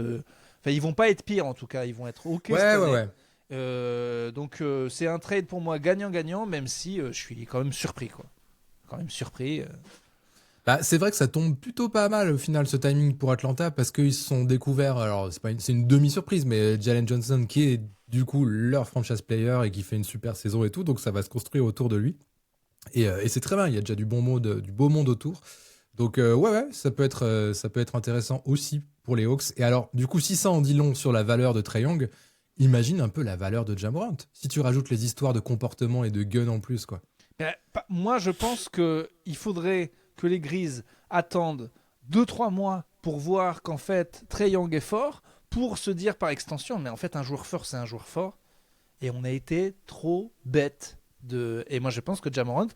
Enfin, ils vont pas être pires, en tout cas. Ils vont être OK cette année. Ouais. Donc, c'est un trade pour moi gagnant-gagnant, même si je suis quand même surpris, quoi. Quand même surpris. Bah, c'est vrai que ça tombe plutôt pas mal au final ce timing pour Atlanta parce qu'ils se sont découverts, alors c'est une demi-surprise, mais Jalen Johnson qui est du coup leur franchise player et qui fait une super saison et tout, donc ça va se construire autour de lui. Et c'est très bien, il y a déjà du beau monde autour. Donc ouais, ça peut être intéressant aussi pour les Hawks. Et alors, du coup, si ça en dit long sur la valeur de Trae Young, imagine un peu la valeur de Ja Morant. Si tu rajoutes les histoires de comportement et de gun en plus, quoi. Moi, je pense qu'il faudrait que les Grises attendent 2-3 mois pour voir qu'en fait, Trae Young est fort, pour se dire par extension, mais en fait, un joueur fort, c'est un joueur fort. Et on a été trop bêtes. Et moi, je pense que Ja Morant,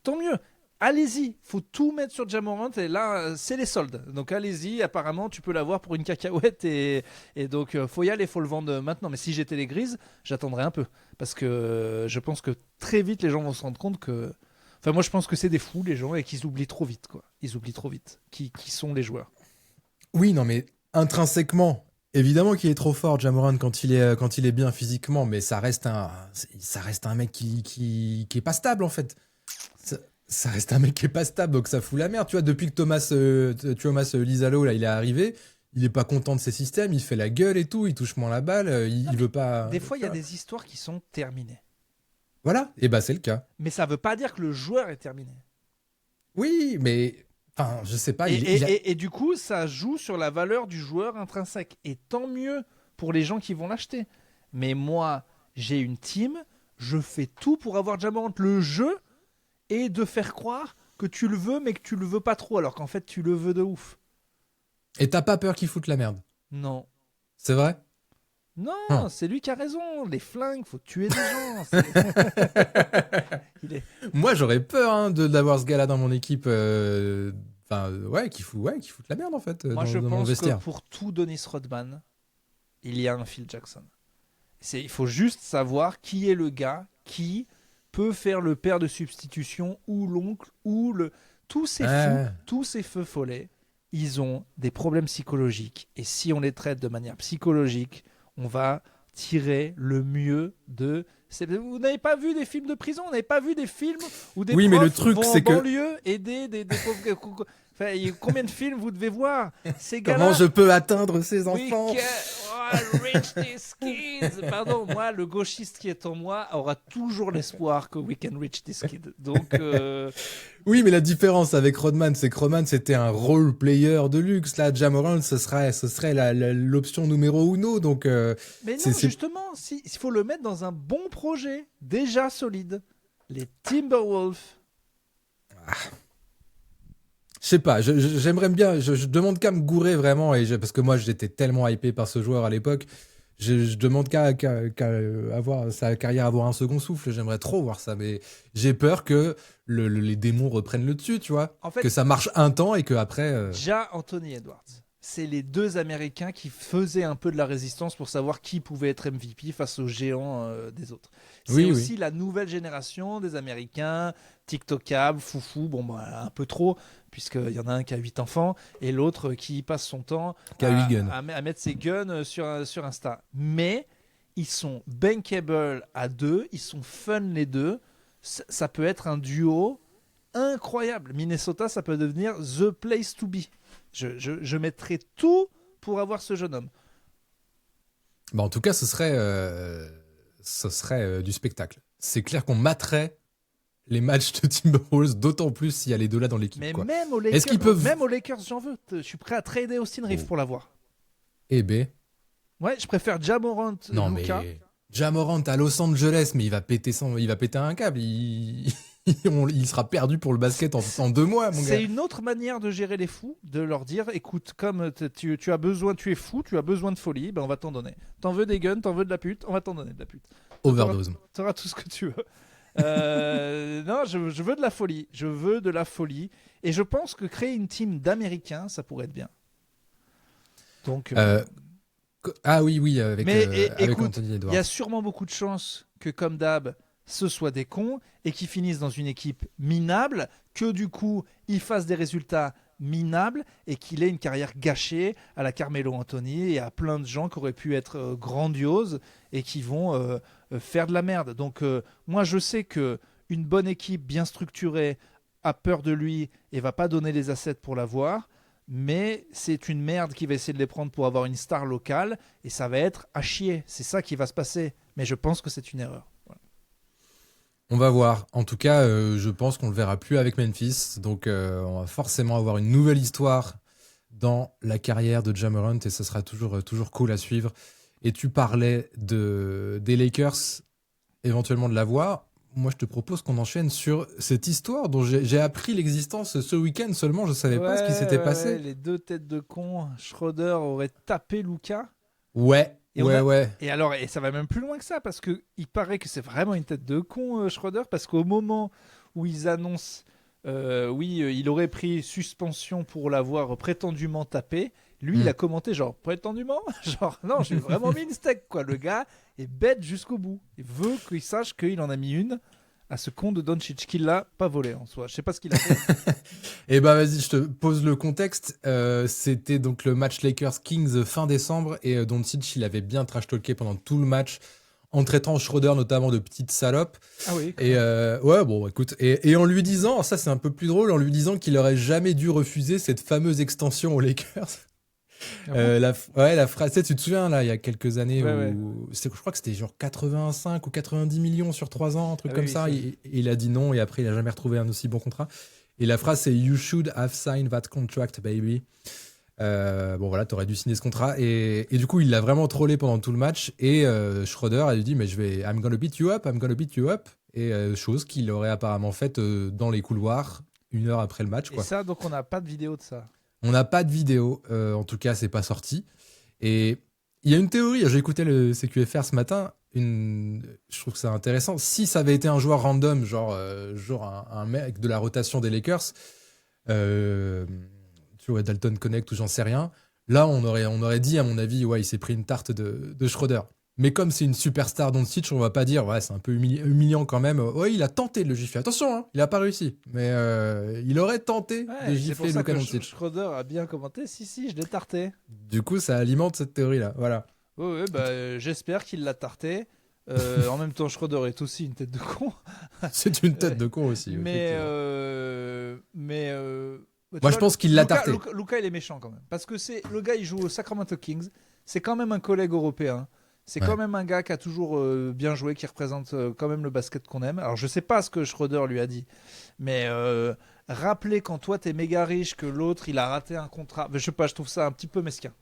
tant mieux. Allez-y, faut tout mettre sur Ja Morant et là, c'est les soldes. Donc allez-y, apparemment, tu peux l'avoir pour une cacahuète et donc faut y aller, faut le vendre maintenant. Mais si j'étais les Grises, j'attendrais un peu parce que je pense que très vite, les gens vont se rendre compte que... Enfin, moi, je pense que c'est des fous, les gens, et qu'ils oublient trop vite, quoi. Ils oublient trop vite qui sont les joueurs. Oui, non, mais intrinsèquement, évidemment qu'il est trop fort, Ja Morant, quand il est bien physiquement, mais ça reste un mec qui est pas stable, en fait. Ça reste un mec qui est pas stable, donc ça fout la merde. Tu vois, depuis que Thomas Lizalo, là, il est arrivé, il est pas content de ses systèmes, il fait la gueule et tout, il touche moins la balle, il veut pas... Des fois, il y a des histoires qui sont terminées. Voilà, et bah c'est le cas. Mais ça veut pas dire que le joueur est terminé. Oui, mais... Enfin, je sais pas. Et du coup, ça joue sur la valeur du joueur intrinsèque. Et tant mieux pour les gens qui vont l'acheter. Mais moi, j'ai une team, je fais tout pour avoir Ja Morant. Le jeu est de faire croire que tu le veux, mais que tu le veux pas trop, alors qu'en fait, tu le veux de ouf. Et t'as pas peur qu'il foute la merde? Non. C'est vrai? Non, c'est lui qui a raison. Les flingues, faut tuer des gens. Moi, j'aurais peur d'avoir ce gars-là dans mon équipe. Qui fout la merde en fait. Moi, je dans mon pense vestiaire. que pour tout Dennis Rodman, il y a un Phil Jackson. Il faut juste savoir qui est le gars qui peut faire le père de substitution ou l'oncle ou tous ces fous, tous ces feux follets, ils ont des problèmes psychologiques. Et si on les traite de manière psychologique, on va tirer le mieux de... Vous n'avez pas vu des films de prison? Vous n'avez pas vu des films où des profs vont en banlieue aider des pauvres... Enfin, combien de films vous devez voir? Ces gars-là... Comment je peux atteindre ces enfants? Reach these kids. Pardon, moi, le gauchiste qui est en moi aura toujours l'espoir que we can reach this kid. Donc... Oui, mais la différence avec Rodman, c'est que Rodman, c'était un role player de luxe. Là, Ja Morant, ce serait l'option numéro uno. Donc, mais non, justement, il faut le mettre dans un bon projet, déjà solide. Les Timberwolves. Je sais pas, j'aimerais bien, je demande qu'à me gourer vraiment, parce que moi, j'étais tellement hypé par ce joueur à l'époque. Je demande qu'à avoir sa carrière, avoir un second souffle. J'aimerais trop voir ça, mais j'ai peur que les démons reprennent le dessus, tu vois. En fait, que ça marche un temps et que après. Ja Anthony Edwards c'est les deux Américains qui faisaient un peu de la résistance pour savoir qui pouvait être MVP face aux géants des autres. C'est Oui, aussi la nouvelle génération des Américains, TikTokables, foufou, un peu trop, puisqu'il y en a un qui a 8 enfants et l'autre qui passe son temps Qui a 8 guns. à mettre ses guns sur Insta. Mais ils sont bankable à deux, ils sont fun les deux. Ça peut être un duo incroyable. Minnesota, ça peut devenir the place to be. Je mettrai tout pour avoir ce jeune homme. En tout cas, ce serait du spectacle. C'est clair qu'on materait les matchs de Timberwolves, d'autant plus s'il y a les deux là dans l'équipe. Mais quoi. même aux Lakers, Est-ce qu'ils peuvent... même aux Lakers, j'en veux. Je suis prêt à trader Austin Reeves pour l'avoir. Eh ben, Ouais, je préfère Ja Morant, non Luka. mais Ja Morant à Los Angeles, mais il va péter un câble. Il sera perdu pour le basket en 2 mois, mon gars. C'est une autre manière de gérer les fous, de leur dire, écoute, comme tu as besoin, tu es fou, tu as besoin de folie, on va t'en donner. T'en veux des guns, t'en veux de la pute, on va t'en donner de la pute. Overdose. T'auras tout ce que tu veux. Non, je veux de la folie. Je veux de la folie. Et je pense que créer une team d'Américains, ça pourrait être bien. Donc, Ah oui, avec écoute, Anthony il Edwards. y a sûrement beaucoup de chances que, comme d'hab, ce soit des cons et qu'ils finissent dans une équipe minable, que du coup, ils fassent des résultats minables et qu'il ait une carrière gâchée à la Carmelo Anthony et à plein de gens qui auraient pu être grandioses et qui vont faire de la merde. Donc, moi, je sais que une bonne équipe bien structurée a peur de lui et va pas donner les assets pour l'avoir. Mais c'est une merde qui va essayer de les prendre pour avoir une star locale et ça va être à chier. C'est ça qui va se passer. Mais je pense que c'est une erreur. Voilà. On va voir. En tout cas, je pense qu'on le verra plus avec Memphis. Donc, on va forcément avoir une nouvelle histoire dans la carrière de Ja Morant et ce sera toujours cool à suivre. Et tu parlais des Lakers, éventuellement de l'avoir. Moi, je te propose qu'on enchaîne sur cette histoire dont j'ai appris l'existence ce week-end seulement. Je ne savais pas ce qui s'était passé. Les deux têtes de con. Schroeder aurait tapé Luka. Ouais. Et alors, ça va même plus loin que ça parce qu'il paraît que c'est vraiment une tête de con, Schroeder, parce qu'au moment où ils annoncent, il aurait pris suspension pour l'avoir prétendument tapé, lui, il a commenté genre, prétendument genre, non, j'ai vraiment mis une steak, quoi. Le gars est bête jusqu'au bout. Il veut qu'il sache qu'il en a mis une à ce con de Doncic, qu'il l'a pas volé en soi. Je sais pas ce qu'il a fait. Eh ben vas-y, je te pose le contexte. C'était donc le match Lakers-Kings fin décembre et Doncic, il avait bien trash-talké pendant tout le match en traitant Schroeder notamment de petite salope. Ah oui. Et écoute, et en lui disant, ça c'est un peu plus drôle, en lui disant qu'il aurait jamais dû refuser cette fameuse extension aux Lakers. La phrase, tu te souviens là, il y a quelques années je crois que c'était genre 85 ou 90 millions sur 3 ans, un truc comme ça. Il a dit non et après il a jamais retrouvé un aussi bon contrat. Et la phrase c'est You should have signed that contract, baby. T'aurais dû signer ce contrat. Et du coup, il l'a vraiment trollé pendant tout le match. Et Schroeder a lui dit, mais I'm gonna beat you up. Et chose qu'il aurait apparemment faite dans les couloirs 1 heure après le match. Quoi. Et ça, donc on n'a pas de vidéo de ça. On n'a pas de vidéo, en tout cas, c'est pas sorti. Et il y a une théorie, j'ai écouté le CQFR ce matin, je trouve que c'est intéressant. Si ça avait été un joueur random, genre un mec de la rotation des Lakers, tu vois, Dalton Connect ou j'en sais rien, là, on aurait dit, à mon avis, il s'est pris une tarte de Schroeder. Mais comme c'est une superstar Doncic, on va pas dire, c'est un peu humiliant quand même. Ouais, il a tenté de le gifler. Attention, hein, il a pas réussi. Mais il aurait tenté de gifler Luka Doncic. Schroeder a bien commenté. Si, je l'ai tarté. Du coup, ça alimente cette théorie-là. Voilà. J'espère qu'il l'a tarté. En même temps, Schroeder est aussi une tête de con. C'est une tête de con aussi. Mais moi, je pense qu'il l'a tarté. Luka, il est méchant quand même. Parce que le gars, il joue au Sacramento Kings. C'est quand même un collègue européen. C'est quand même un gars qui a toujours bien joué, qui représente quand même le basket qu'on aime. Alors, je sais pas ce que Schroeder lui a dit, mais rappeler quand toi, t'es méga riche, que l'autre, il a raté un contrat. Je sais pas, je trouve ça un petit peu mesquin.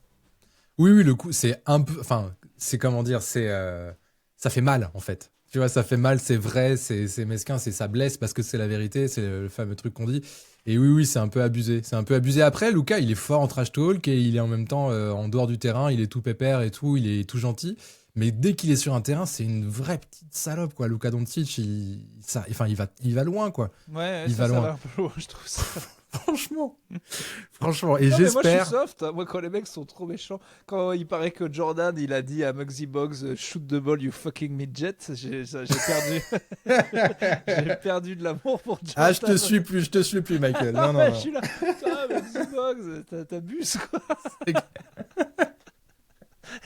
Oui, le coup, c'est un peu... Enfin, c'est comment dire, ça fait mal, en fait. Tu vois, ça fait mal, c'est vrai, c'est mesquin, ça blesse parce que c'est la vérité, c'est le fameux truc qu'on dit. Et oui, c'est un peu abusé. C'est un peu abusé. Après, Luka, il est fort en trash talk et il est en même temps en dehors du terrain, il est tout pépère et tout, il est tout gentil. Mais dès qu'il est sur un terrain, c'est une vraie petite salope, quoi. Luka Doncic, il va loin, quoi. Ouais, il va loin. va un peu loin, je trouve ça. Franchement. Et Non, mais moi, je j'espère. suis soft. Hein. Moi, quand les mecs sont trop méchants, quand il paraît que Jordan, il a dit à Muggsy Bogues, shoot the ball, you fucking midget, j'ai perdu. J'ai perdu de l'amour pour Jordan. Ah, je te suis plus, Michael. Non, non, Ouais, non. je suis là. Ah, Muggsy Bogues, t'abuses, quoi.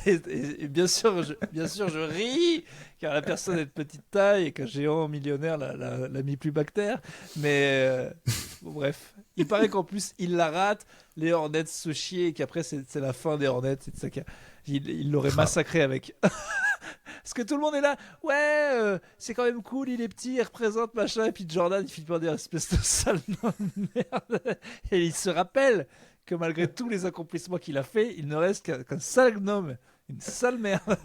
Et bien sûr, je ris, car la personne est de petite taille et qu'un géant millionnaire l'a mis plus bactère. Mais bon, bref, il paraît qu'en plus, il la rate, les Hornets se chient et qu'après, c'est la fin des Hornets. C'est ça il l'aurait massacré avec. Parce que tout le monde est là, ouais, c'est quand même cool, il est petit, il représente machin. Et puis Jordan, il finit par dire espèce de sale nom de merde. Et il se rappelle que malgré tous les accomplissements qu'il a fait, il ne reste qu'un sale gnome, une sale merde.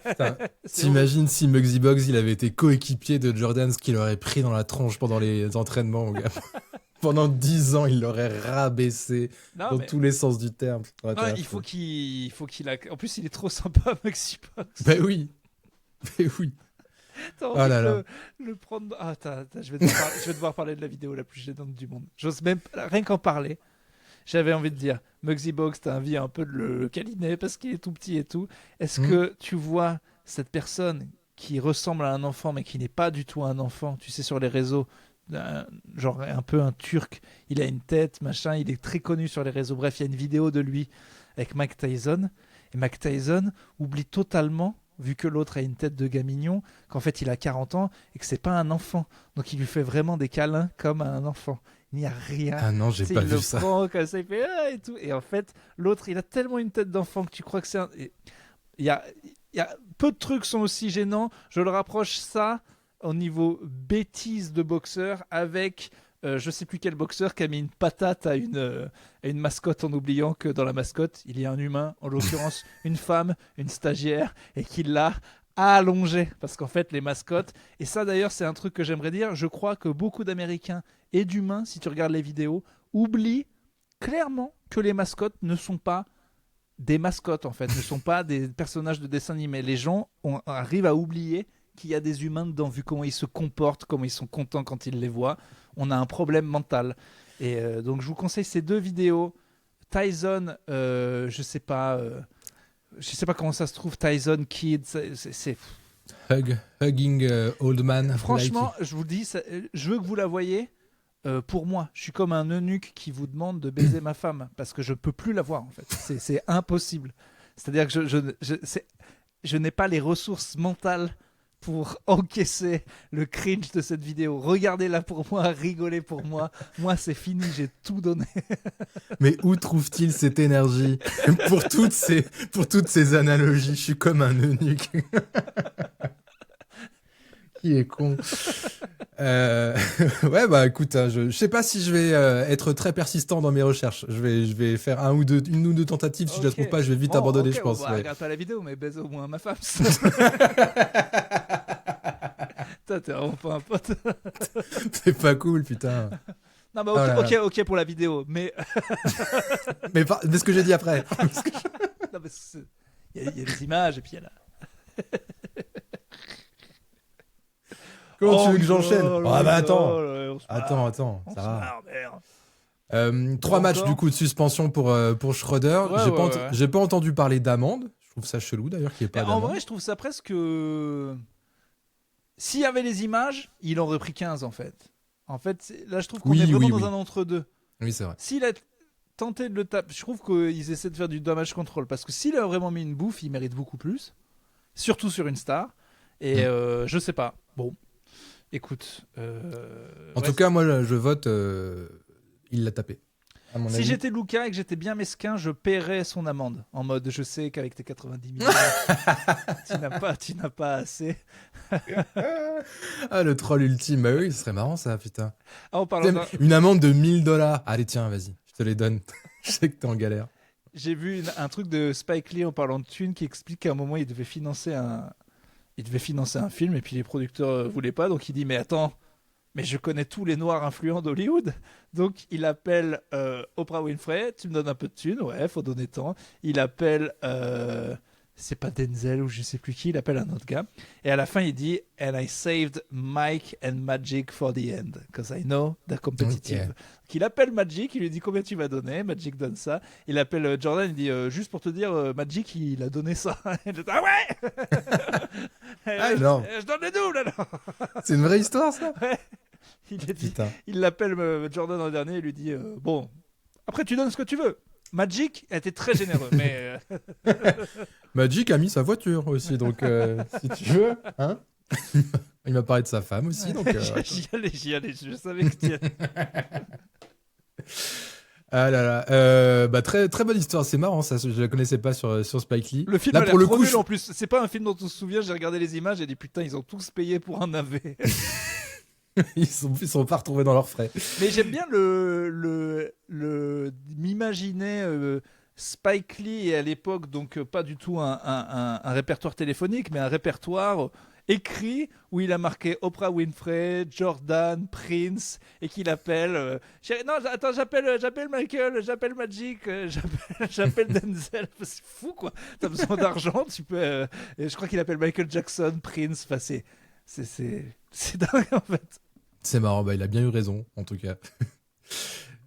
Putain, C'est t'imagines si Muggsy Bogues il avait été coéquipier de Jordan, ce qu'il aurait pris dans la tronche pendant les entraînements, mon gars. Pendant 10 ans, il l'aurait rabaissé Non, dans mais- tous les sens du terme. Ouais, non, t'as il faut raison. En plus, il est trop sympa, Maxi Box. Ben oui. Ben oui. T'as Oh envie là de là. le prendre. Ah, je vais devoir parler de la vidéo la plus gênante du monde. J'ose même rien qu'en parler. J'avais envie de dire, Muggsy Bogues, t'as envie un peu de le câliner parce qu'il est tout petit et tout. Est-ce que tu vois cette personne qui ressemble à un enfant mais qui n'est pas du tout un enfant, tu sais, sur les réseaux, genre un peu un Turc, il a une tête, machin, il est très connu sur les réseaux. Bref, il y a une vidéo de lui avec Mike Tyson. Et Mike Tyson oublie totalement, vu que l'autre a une tête de gars mignon, qu'en fait il a 40 ans et que c'est pas un enfant. Donc il lui fait vraiment des câlins comme à un enfant. Il n'y a rien. Ah non, j'ai Tu sais, pas il vu le ça. prend comme ça, il fait ah et tout. Et en fait, l'autre, il a tellement une tête d'enfant que tu crois que c'est un. Il y a peu de trucs sont aussi gênants. Je le rapproche ça au niveau bêtise de boxeur avec je sais plus quel boxeur qui a mis une patate à une mascotte en oubliant que dans la mascotte, il y a un humain, en l'occurrence une femme, une stagiaire, et qu'il l'a allongé. Parce qu'en fait, les mascottes, et ça d'ailleurs, c'est un truc que j'aimerais dire, je crois que beaucoup d'Américains et d'humains, si tu regardes les vidéos, oublient clairement que les mascottes ne sont pas des mascottes, en fait, ne sont pas des personnages de dessin animé. Les gens arrivent à oublier qu'il y a des humains dedans, vu comment ils se comportent, comment ils sont contents quand ils les voient. On a un problème mental. Et donc, je vous conseille ces deux vidéos. Tyson, je sais pas comment ça se trouve, Tyson Kid, c'est... Hugging old man. Franchement, je vous le dis, je veux que vous la voyez. Pour moi, je suis comme un eunuque qui vous demande de baiser ma femme parce que je peux plus la voir en fait. C'est impossible. C'est-à-dire que je n'ai pas les ressources mentales pour encaisser le cringe de cette vidéo. Regardez-la pour moi, rigolez pour moi. Moi, c'est fini, j'ai tout donné. Mais où trouve-t-il cette énergie pour toutes ces analogies? Je suis comme un eunuque. Qui est con. Ouais, bah écoute, hein, je sais pas si je vais être très persistant dans mes recherches. Je vais faire une ou deux tentatives. Si je la Ok. trouve pas, je vais vite Bon, abandonner, ok, je pense. Bah, Ouais. regarde pas la vidéo, mais baise au moins ma femme. Toi, t'es vraiment pas un pote. C'est pas cool, putain. Non, bah Oh là là. ok pour la vidéo, mais Mais ce que j'ai dit après. non, mais il y a des images et puis il y a la. Comment tu veux que On j'enchaîne? rigole, Ah bah on attends. rigole, on se marre, Attends, on ça se va. marre, merde. 3 matchs Encore du coup de suspension pour Schroeder. Ouais, ouais. J'ai pas entendu parler d'amende. Je trouve ça chelou d'ailleurs qu'il n'y ait pas Mais en d'amende. vrai, je trouve ça presque. S'il y avait les images, il en aurait pris 15 en fait. En fait, là, je trouve qu'on Oui, est vraiment oui, dans oui. un entre-deux. Oui, c'est vrai. S'il a tenté de le taper, je trouve qu'ils essaient de faire du damage control parce que s'il a vraiment mis une bouffe, il mérite beaucoup plus. Surtout sur une star. Et je sais pas. Bon, écoute. En tout cas, moi, je vote. Il l'a tapé. À mon si avis. j'étais Luca et que j'étais bien mesquin, je paierais son amende. En mode, je sais qu'avec tes 90 millions, tu n'as pas assez. Ah, le troll ultime. Bah oui, ce serait marrant ça, putain. Ah, en parlant d'un- Une amende de $1000. Allez, tiens, vas-y. Je te les donne. Je sais que t'es en galère. J'ai vu un truc de Spike Lee en parlant de thunes qui explique qu'à un moment, il devait financer un film et puis les producteurs voulaient pas. Donc il dit, mais attends, mais je connais tous les noirs influents d'Hollywood. Donc il appelle Oprah Winfrey, tu me donnes un peu de thunes, ouais, faut donner tant. Il appelle c'est pas Denzel ou je sais plus qui, il appelle un autre gars. Et à la fin, il dit And I saved Mike and Magic for the end, because I know they're competitive. Ok. Donc, il appelle Magic, il lui dit combien tu vas donner. Magic donne ça. Il appelle Jordan, il dit juste pour te dire, Magic, il a donné ça. Il dit, ah ouais Ah, non. Je donne le double alors. C'est une vraie histoire, ça? Putain. Il l'appelle Jordan en dernier et lui dit bon, après tu donnes ce que tu veux. Magic a été très généreux, mais Magic a mis sa voiture aussi, donc si tu veux, hein. Il m'a parlé de sa femme aussi, donc. j'y allais, je savais que tu y allais. Ah là là, bah très très bonne histoire, c'est marrant ça, je la connaissais pas sur Spike Lee. Le film là a l'air pour le trop coup, nul en plus. C'est pas un film dont on se souvient. J'ai regardé les images et dit putain, ils ont tous payé pour un navet. ils sont pas retrouvés dans leurs frais. Mais j'aime bien m'imaginer Spike Lee à l'époque, donc pas du tout un répertoire téléphonique, mais un répertoire écrit où il a marqué Oprah Winfrey, Jordan, Prince, et qu'il appelle. Non, attends, j'appelle Michael, j'appelle Magic, j'appelle Denzel. C'est fou quoi. T'as besoin d'argent, tu peux. Et je crois qu'il appelle Michael Jackson, Prince. Enfin, c'est dingue en fait. C'est marrant, bah il a bien eu raison en tout cas.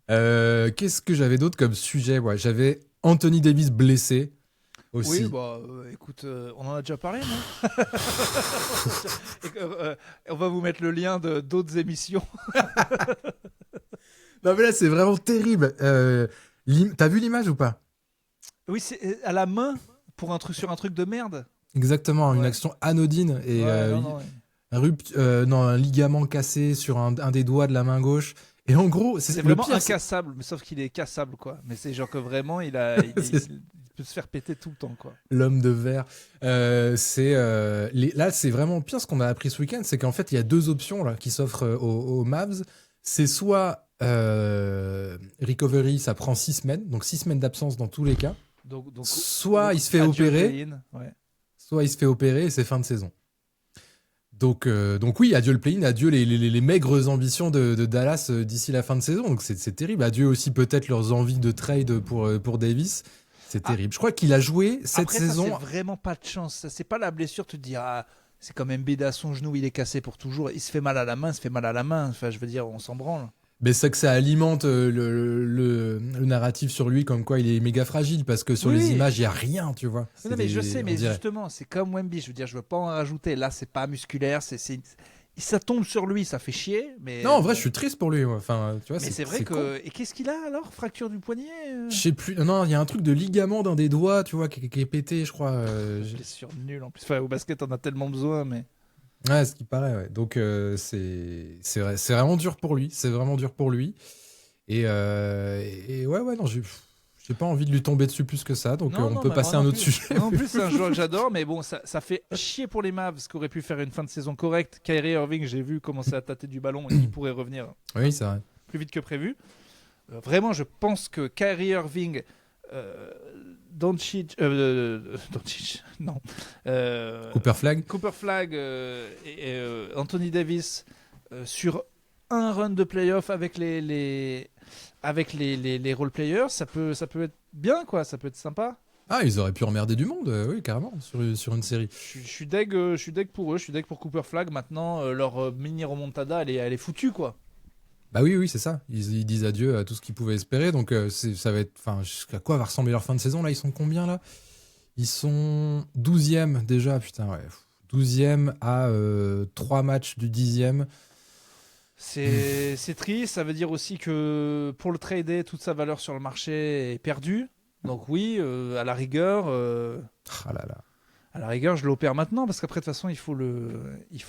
Qu'est-ce que j'avais d'autre comme sujet? Ouais, j'avais Anthony Davis blessé aussi. Oui, bah écoute, on en a déjà parlé, non? On va vous mettre le lien d'autres émissions. Non mais là c'est vraiment terrible. T'as vu l'image ou pas? Oui, c'est à la main sur un truc de merde. Exactement, une Ouais. action anodine et Ouais, non. un ligament cassé sur un des doigts de la main gauche. Et en gros, C'est le vraiment pire, incassable, mais sauf qu'il est cassable, quoi. Mais c'est genre que vraiment, il peut se faire péter tout le temps, quoi. l'homme de verre. Là, c'est vraiment pire. Ce qu'on a appris ce week-end, c'est qu'en fait, il y a deux options là qui s'offrent aux Mavs. C'est soit recovery, ça prend 6 semaines, donc 6 semaines d'absence dans tous les cas. Donc, Soit il se fait adieu opérer, play-in, ouais. soit il se fait opérer et c'est fin de saison. Donc oui, adieu le play-in, adieu les maigres ambitions de Dallas d'ici la fin de saison. Donc c'est terrible. Adieu aussi peut-être leurs envies de trade pour Davis. C'est terrible. Je crois qu'il a joué cette Après, saison. ça, c'est vraiment pas de chance. Ça, c'est pas la blessure. Tu te dis, ah, c'est comme Embiid à son genou, il est cassé pour toujours. Il se fait mal à la main, il se fait mal à la main. Enfin, je veux dire, on s'en branle. Mais c'est que ça alimente le narratif sur lui comme quoi il est méga fragile parce que sur Oui. les images il y a rien, tu vois. Non, mais je sais, on mais dirait. justement, c'est comme Wemby. Je veux dire, je veux pas en rajouter. Là, c'est pas musculaire. Ça tombe sur lui, ça fait chier. Mais Non, en vrai, je suis triste pour lui. Enfin, tu vois. Mais c'est vrai con. que. Et qu'est-ce qu'il a alors? Fracture du poignet Je sais plus. Non, il y a un truc de ligament d'un des doigts, tu vois, qui est pété, je crois. Blessure nulle en plus. Enfin, au basket, on a tellement besoin, mais. Ouais, ce qui paraît, ouais. Donc, c'est vraiment dur pour lui. C'est vraiment dur pour lui. Et ouais, non, j'ai pas envie de lui tomber dessus plus que ça. Donc, on peut bah, passer à moi un non autre plus. sujet. Moi non plus, c'est un joueur que j'adore, mais bon, ça fait chier pour les Mavs qui auraient pu faire une fin de saison correcte. Kyrie Irving, j'ai vu commencer à tâter du ballon et il pourrait revenir Oui, c'est vrai. plus vite que prévu. Vraiment, je pense que Kyrie Irving, Doncic, non. Cooper Flag. Cooper Flag et Anthony Davis sur un run de playoff avec les role players, ça peut être bien, quoi. Ça peut être sympa. Ah, ils auraient pu emmerder du monde, oui, carrément, sur une série. Je suis deg pour eux, je suis deg pour Cooper Flag. Maintenant, leur mini remontada, elle est foutue, quoi. Bah oui, c'est ça. Ils disent adieu à tout ce qu'ils pouvaient espérer. Donc, ça va être. Enfin, jusqu'à quoi va ressembler leur fin de saison? Là, ils sont combien, là? Ils sont 12e déjà, putain, ouais. 12e à 3 matchs du 10e. C'est triste, ça veut dire aussi que pour le trader, toute sa valeur sur le marché est perdue. Donc oui, à la rigueur, Ah là là. à la rigueur, je l'opère maintenant parce qu'après de toute façon, il faut le. Il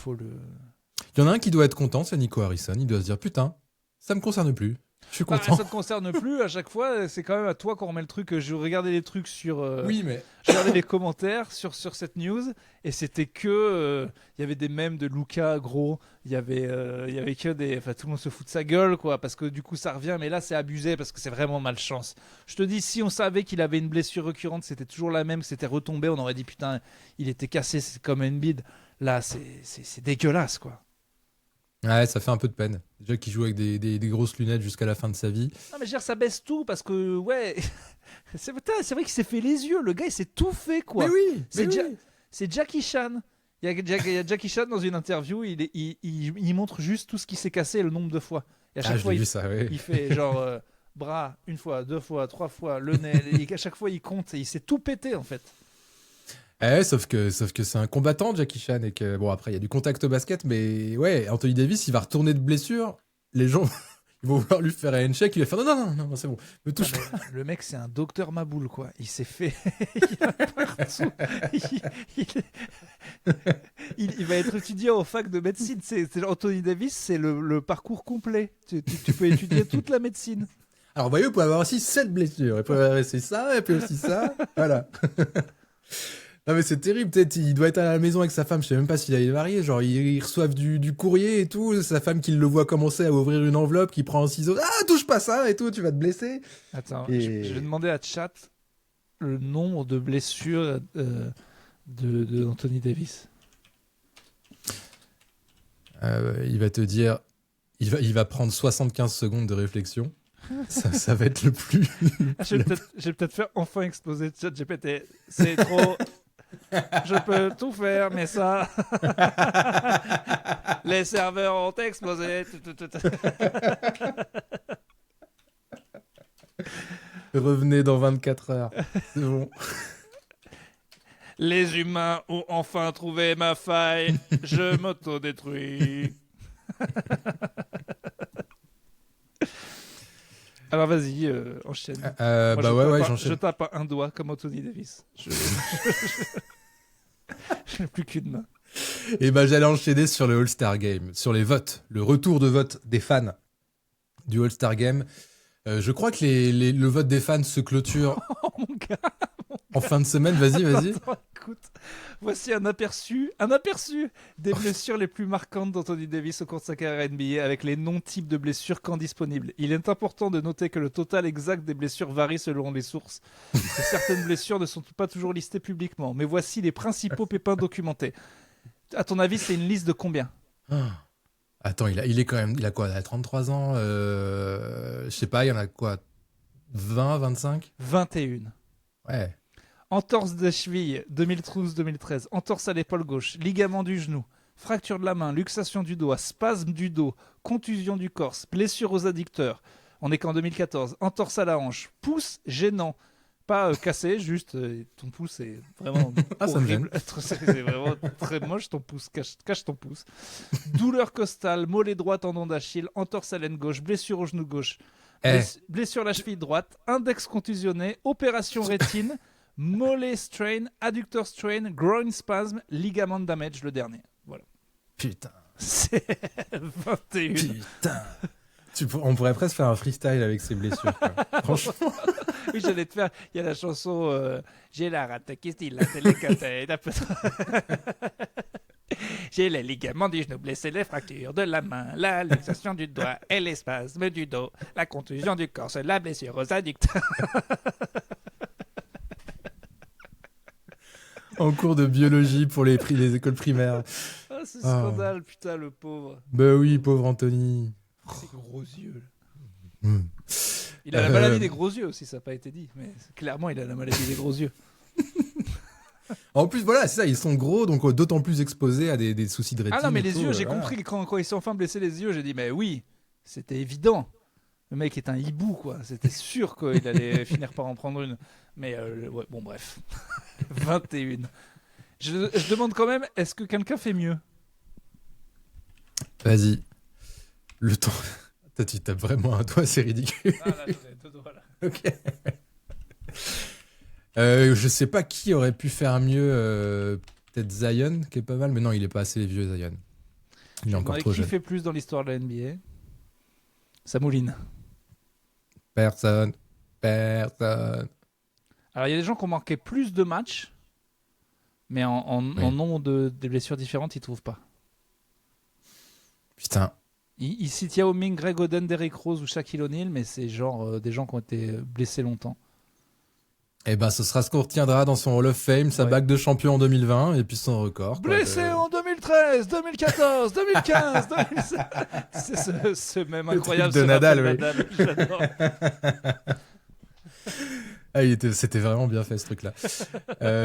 y en a un qui doit être content, c'est Nico Harrison. Il doit se dire putain, ça me concerne plus. Je suis Bah, content. ça te concerne plus. À chaque fois, c'est quand même à toi qu'on remet le truc. Je regardais les trucs sur. Oui, mais Je regardais les commentaires sur cette news et c'était que il y avait des mèmes de Luka gros, il y avait que des, enfin tout le monde se fout de sa gueule quoi parce que du coup ça revient, mais là c'est abusé parce que c'est vraiment malchance. Je te dis, si on savait qu'il avait une blessure récurrente, c'était toujours la même, que c'était retombé, on aurait dit putain il était cassé, c'est comme Embiid. Là c'est dégueulasse quoi. Ouais, ça fait un peu de peine. Déjà qu'il joue avec des grosses lunettes jusqu'à la fin de sa vie. Non, mais je veux dire, ça baisse tout parce que, ouais. C'est vrai qu'il s'est fait les yeux. Le gars, il s'est tout fait, quoi. Mais oui, C'est mais Ja- oui. C'est Jackie Chan. Il y a Jackie Chan dans une interview. Il montre juste tout ce qui s'est cassé et le nombre de fois. Et à chaque Ah, je fois, l'ai il, vu ça, oui. il fait genre bras, une fois, deux fois, trois fois, le nez. Et à chaque fois, il compte et il s'est tout pété, en fait. Sauf que c'est un combattant, Jackie Chan, et que, bon, après, il y a du contact au basket, mais ouais, Anthony Davis, il va retourner de blessure. Les gens, ils vont vouloir lui faire un handshake, il va faire non, c'est bon, me touche Non, pas. mais le mec, c'est un docteur Maboul, quoi. Il s'est fait. Il a partout. Il va être étudiant au fac de médecine. Anthony Davis, c'est le parcours complet. Tu peux étudier toute la médecine. Alors, vous voyez, vous pouvez avoir aussi 7 blessures. Il peut avoir aussi ça, et puis aussi ça. Voilà. Non, mais c'est terrible. Peut-être il doit être à la maison avec sa femme. Je sais même pas s'il est marié. Genre, ils reçoivent du courrier et tout. Sa femme qui le voit commencer à ouvrir une enveloppe, qui prend un ciseau. Ah, touche pas ça et tout, tu vas te blesser. Attends, Et- je vais demander à Chat le nombre de blessures de Anthony Davis. Il va te dire. Il va prendre 75 secondes de réflexion. Ça va être le plus. Je vais peut-être faire enfin exploser ChatGPT. C'est trop. Je peux tout faire, mais ça. Les serveurs ont explosé. Revenez dans 24 heures. C'est bon. Les humains ont enfin trouvé ma faille. Je m'auto-détruis. Alors vas-y, enchaîne. Moi, Bah je ouais, tape ouais, je j'enchaîne. tape un doigt comme Anthony Davis. Je n'ai plus qu'une main. Et bah j'allais enchaîner sur le All-Star Game, sur les votes, le retour de vote des fans du All-Star Game. Je crois que le vote des fans se clôture Oh mon gars. en fin de semaine. Vas-y. Attends, écoute, voici un aperçu des blessures les plus marquantes d'Anthony Davis au cours de sa carrière NBA avec les non-types de blessures quand disponibles. Il est important de noter que le total exact des blessures varie selon les sources. Et certaines blessures ne sont pas toujours listées publiquement, mais voici les principaux pépins documentés. À ton avis, c'est une liste de combien? Attends, il est quand même. Il a quoi? Il a 33 ans. Je sais pas, il y en a quoi? 20, 25? 21. Ouais. Entorse des chevilles 2012-2013, entorse à l'épaule gauche, ligament du genou, fracture de la main, luxation du doigt, spasme du dos, contusion du corps, blessure aux adducteurs. On est qu'en 2014. Entorse à la hanche, pouce gênant. Pas cassé, juste ton pouce est vraiment Ah, ça me horrible. C'est vraiment très moche ton pouce, cache ton pouce. Douleur costale, mollet droit, tendon d'Achille, entorse à l'aine gauche, blessure au genou gauche, blessure à la cheville droite, index contusionné, opération rétine, mollet strain, adducteur strain, groin spasm, ligament damage, le dernier. Voilà. Putain. C'est 21. Putain. On pourrait presque faire un freestyle avec ces blessures. Quoi. Franchement. Oui, j'allais te faire. Il y a la chanson J'ai la rate qui style, la télécaté, J'ai les ligaments du genou blessé, les fractures de la main, la luxation du doigt et les spasmes du dos, la contusion du corps, la blessure aux adducteurs. En cours de biologie pour les écoles primaires. Ah, ce scandale, putain, le pauvre. Bah oui, pauvre Anthony. Ses gros yeux. Mm. Il a la maladie des gros yeux aussi, ça n'a pas été dit. Mais clairement, il a la maladie des gros yeux. En plus, voilà, c'est ça, ils sont gros, donc d'autant plus exposés à des soucis de rétine. Ah non, mais et les tout, yeux, j'ai voilà. compris. Quand ils sont enfin blessés les yeux, j'ai dit, mais oui, c'était évident. Le mec est un hibou, quoi. C'était sûr qu'il allait finir par en prendre une. Mais ouais, bon, bref. 21. Je demande quand même, est-ce que quelqu'un fait mieux? Vas-y. Le temps. Toi, tu tapes vraiment un doigt, c'est ridicule. Ah là, deux doigts, là. Ok. Je sais pas qui aurait pu faire mieux. Peut-être Zion, qui est pas mal, mais non, il est pas assez vieux, Zion. Il est encore trop Qui jeune. fait plus dans l'histoire de la NBA? Ça mouline. Personne. Alors, il y a des gens qui ont marqué plus de matchs, mais en nombre de blessures différentes, ils ne trouvent pas. Putain. Ils citent Yao Ming, Greg Oden, Derrick Rose ou Shaquille O'Neal, mais c'est genre des gens qui ont été blessés longtemps. Eh ben, ce sera ce qu'on retiendra dans son Hall of Fame, sa Ouais. bague de champion en 2020 et puis son record. quoi, Blessé de- en 2020. 2013, 2014, 2015, 2016. C'est ce même Le incroyable truc de ce Nadal, rappel oui. J'adore. Ah, c'était vraiment bien fait ce truc-là.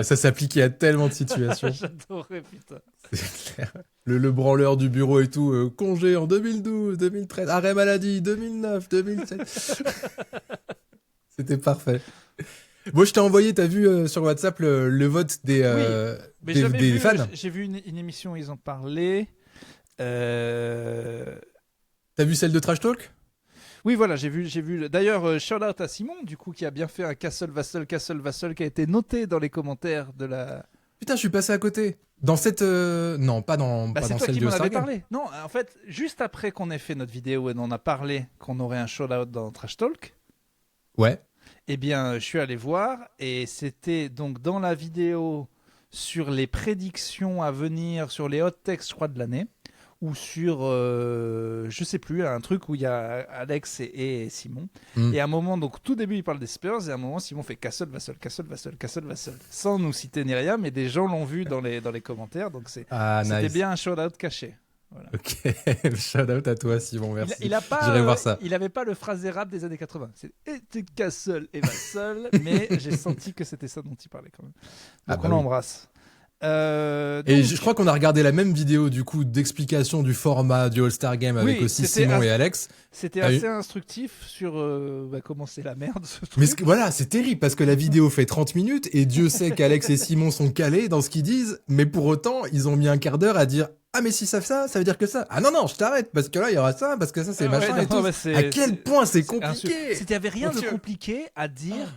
Ça s'appliquait à tellement de situations. J'adorais, putain. C'est clair. Le branleur du bureau et tout, congé en 2012, 2013, arrêt maladie, 2009, 2007. C'était parfait. Moi, je t'ai envoyé, t'as vu sur WhatsApp le vote des Mais j'avais vu, fans. j'ai vu une émission où ils en parlaient. T'as vu celle de Trash Talk? Oui, voilà, j'ai vu. D'ailleurs, shout out à Simon, du coup, qui a bien fait un Castle Vassal, qui a été noté dans les commentaires de la. Putain, je suis passé à côté. Dans cette... Non, pas dans, Bah, pas c'est dans toi celle qui de m'en avais All-Star Game. parlé. Non, en fait, juste après qu'on ait fait notre vidéo et on a parlé qu'on aurait un shout out dans Trash Talk. Ouais. Eh bien, je suis allé voir et c'était donc dans la vidéo sur les prédictions à venir, sur les hot takes, je crois, de l'année, ou sur, je sais plus, un truc où il y a Alex et Simon. Mm. Et à un moment, donc tout début, il parle des Spurs et à un moment, Simon fait Castle, Vassal, Castle, Vassal, Castle, Vassal, sans nous citer ni rien, mais des gens l'ont vu dans les commentaires, donc c'était Nice. bien un shout-out caché. Voilà. Ok, shout out à toi, Simon, merci. Il a pas, J'irai voir ça. Il avait pas le phrasé rap des années 80. C'était Castle et Vassal, mais j'ai senti que c'était ça dont il parlait quand même. Donc on l'embrasse. Et je crois qu'on a regardé la même vidéo du coup d'explication du format du All-Star Game avec aussi Simon et Alex. C'était assez instructif sur comment c'est la merde ce truc. Mais voilà, c'est terrible parce que la vidéo fait 30 minutes et Dieu sait qu'Alex et Simon sont calés dans ce qu'ils disent, mais pour autant, ils ont mis un quart d'heure à dire ah mais si ça fait ça, ça veut dire que ça. Ah non je t'arrête parce que là il y aura ça parce que ça c'est machin et tout. À quel point c'est compliqué. Il n'y avait rien de compliqué à dire.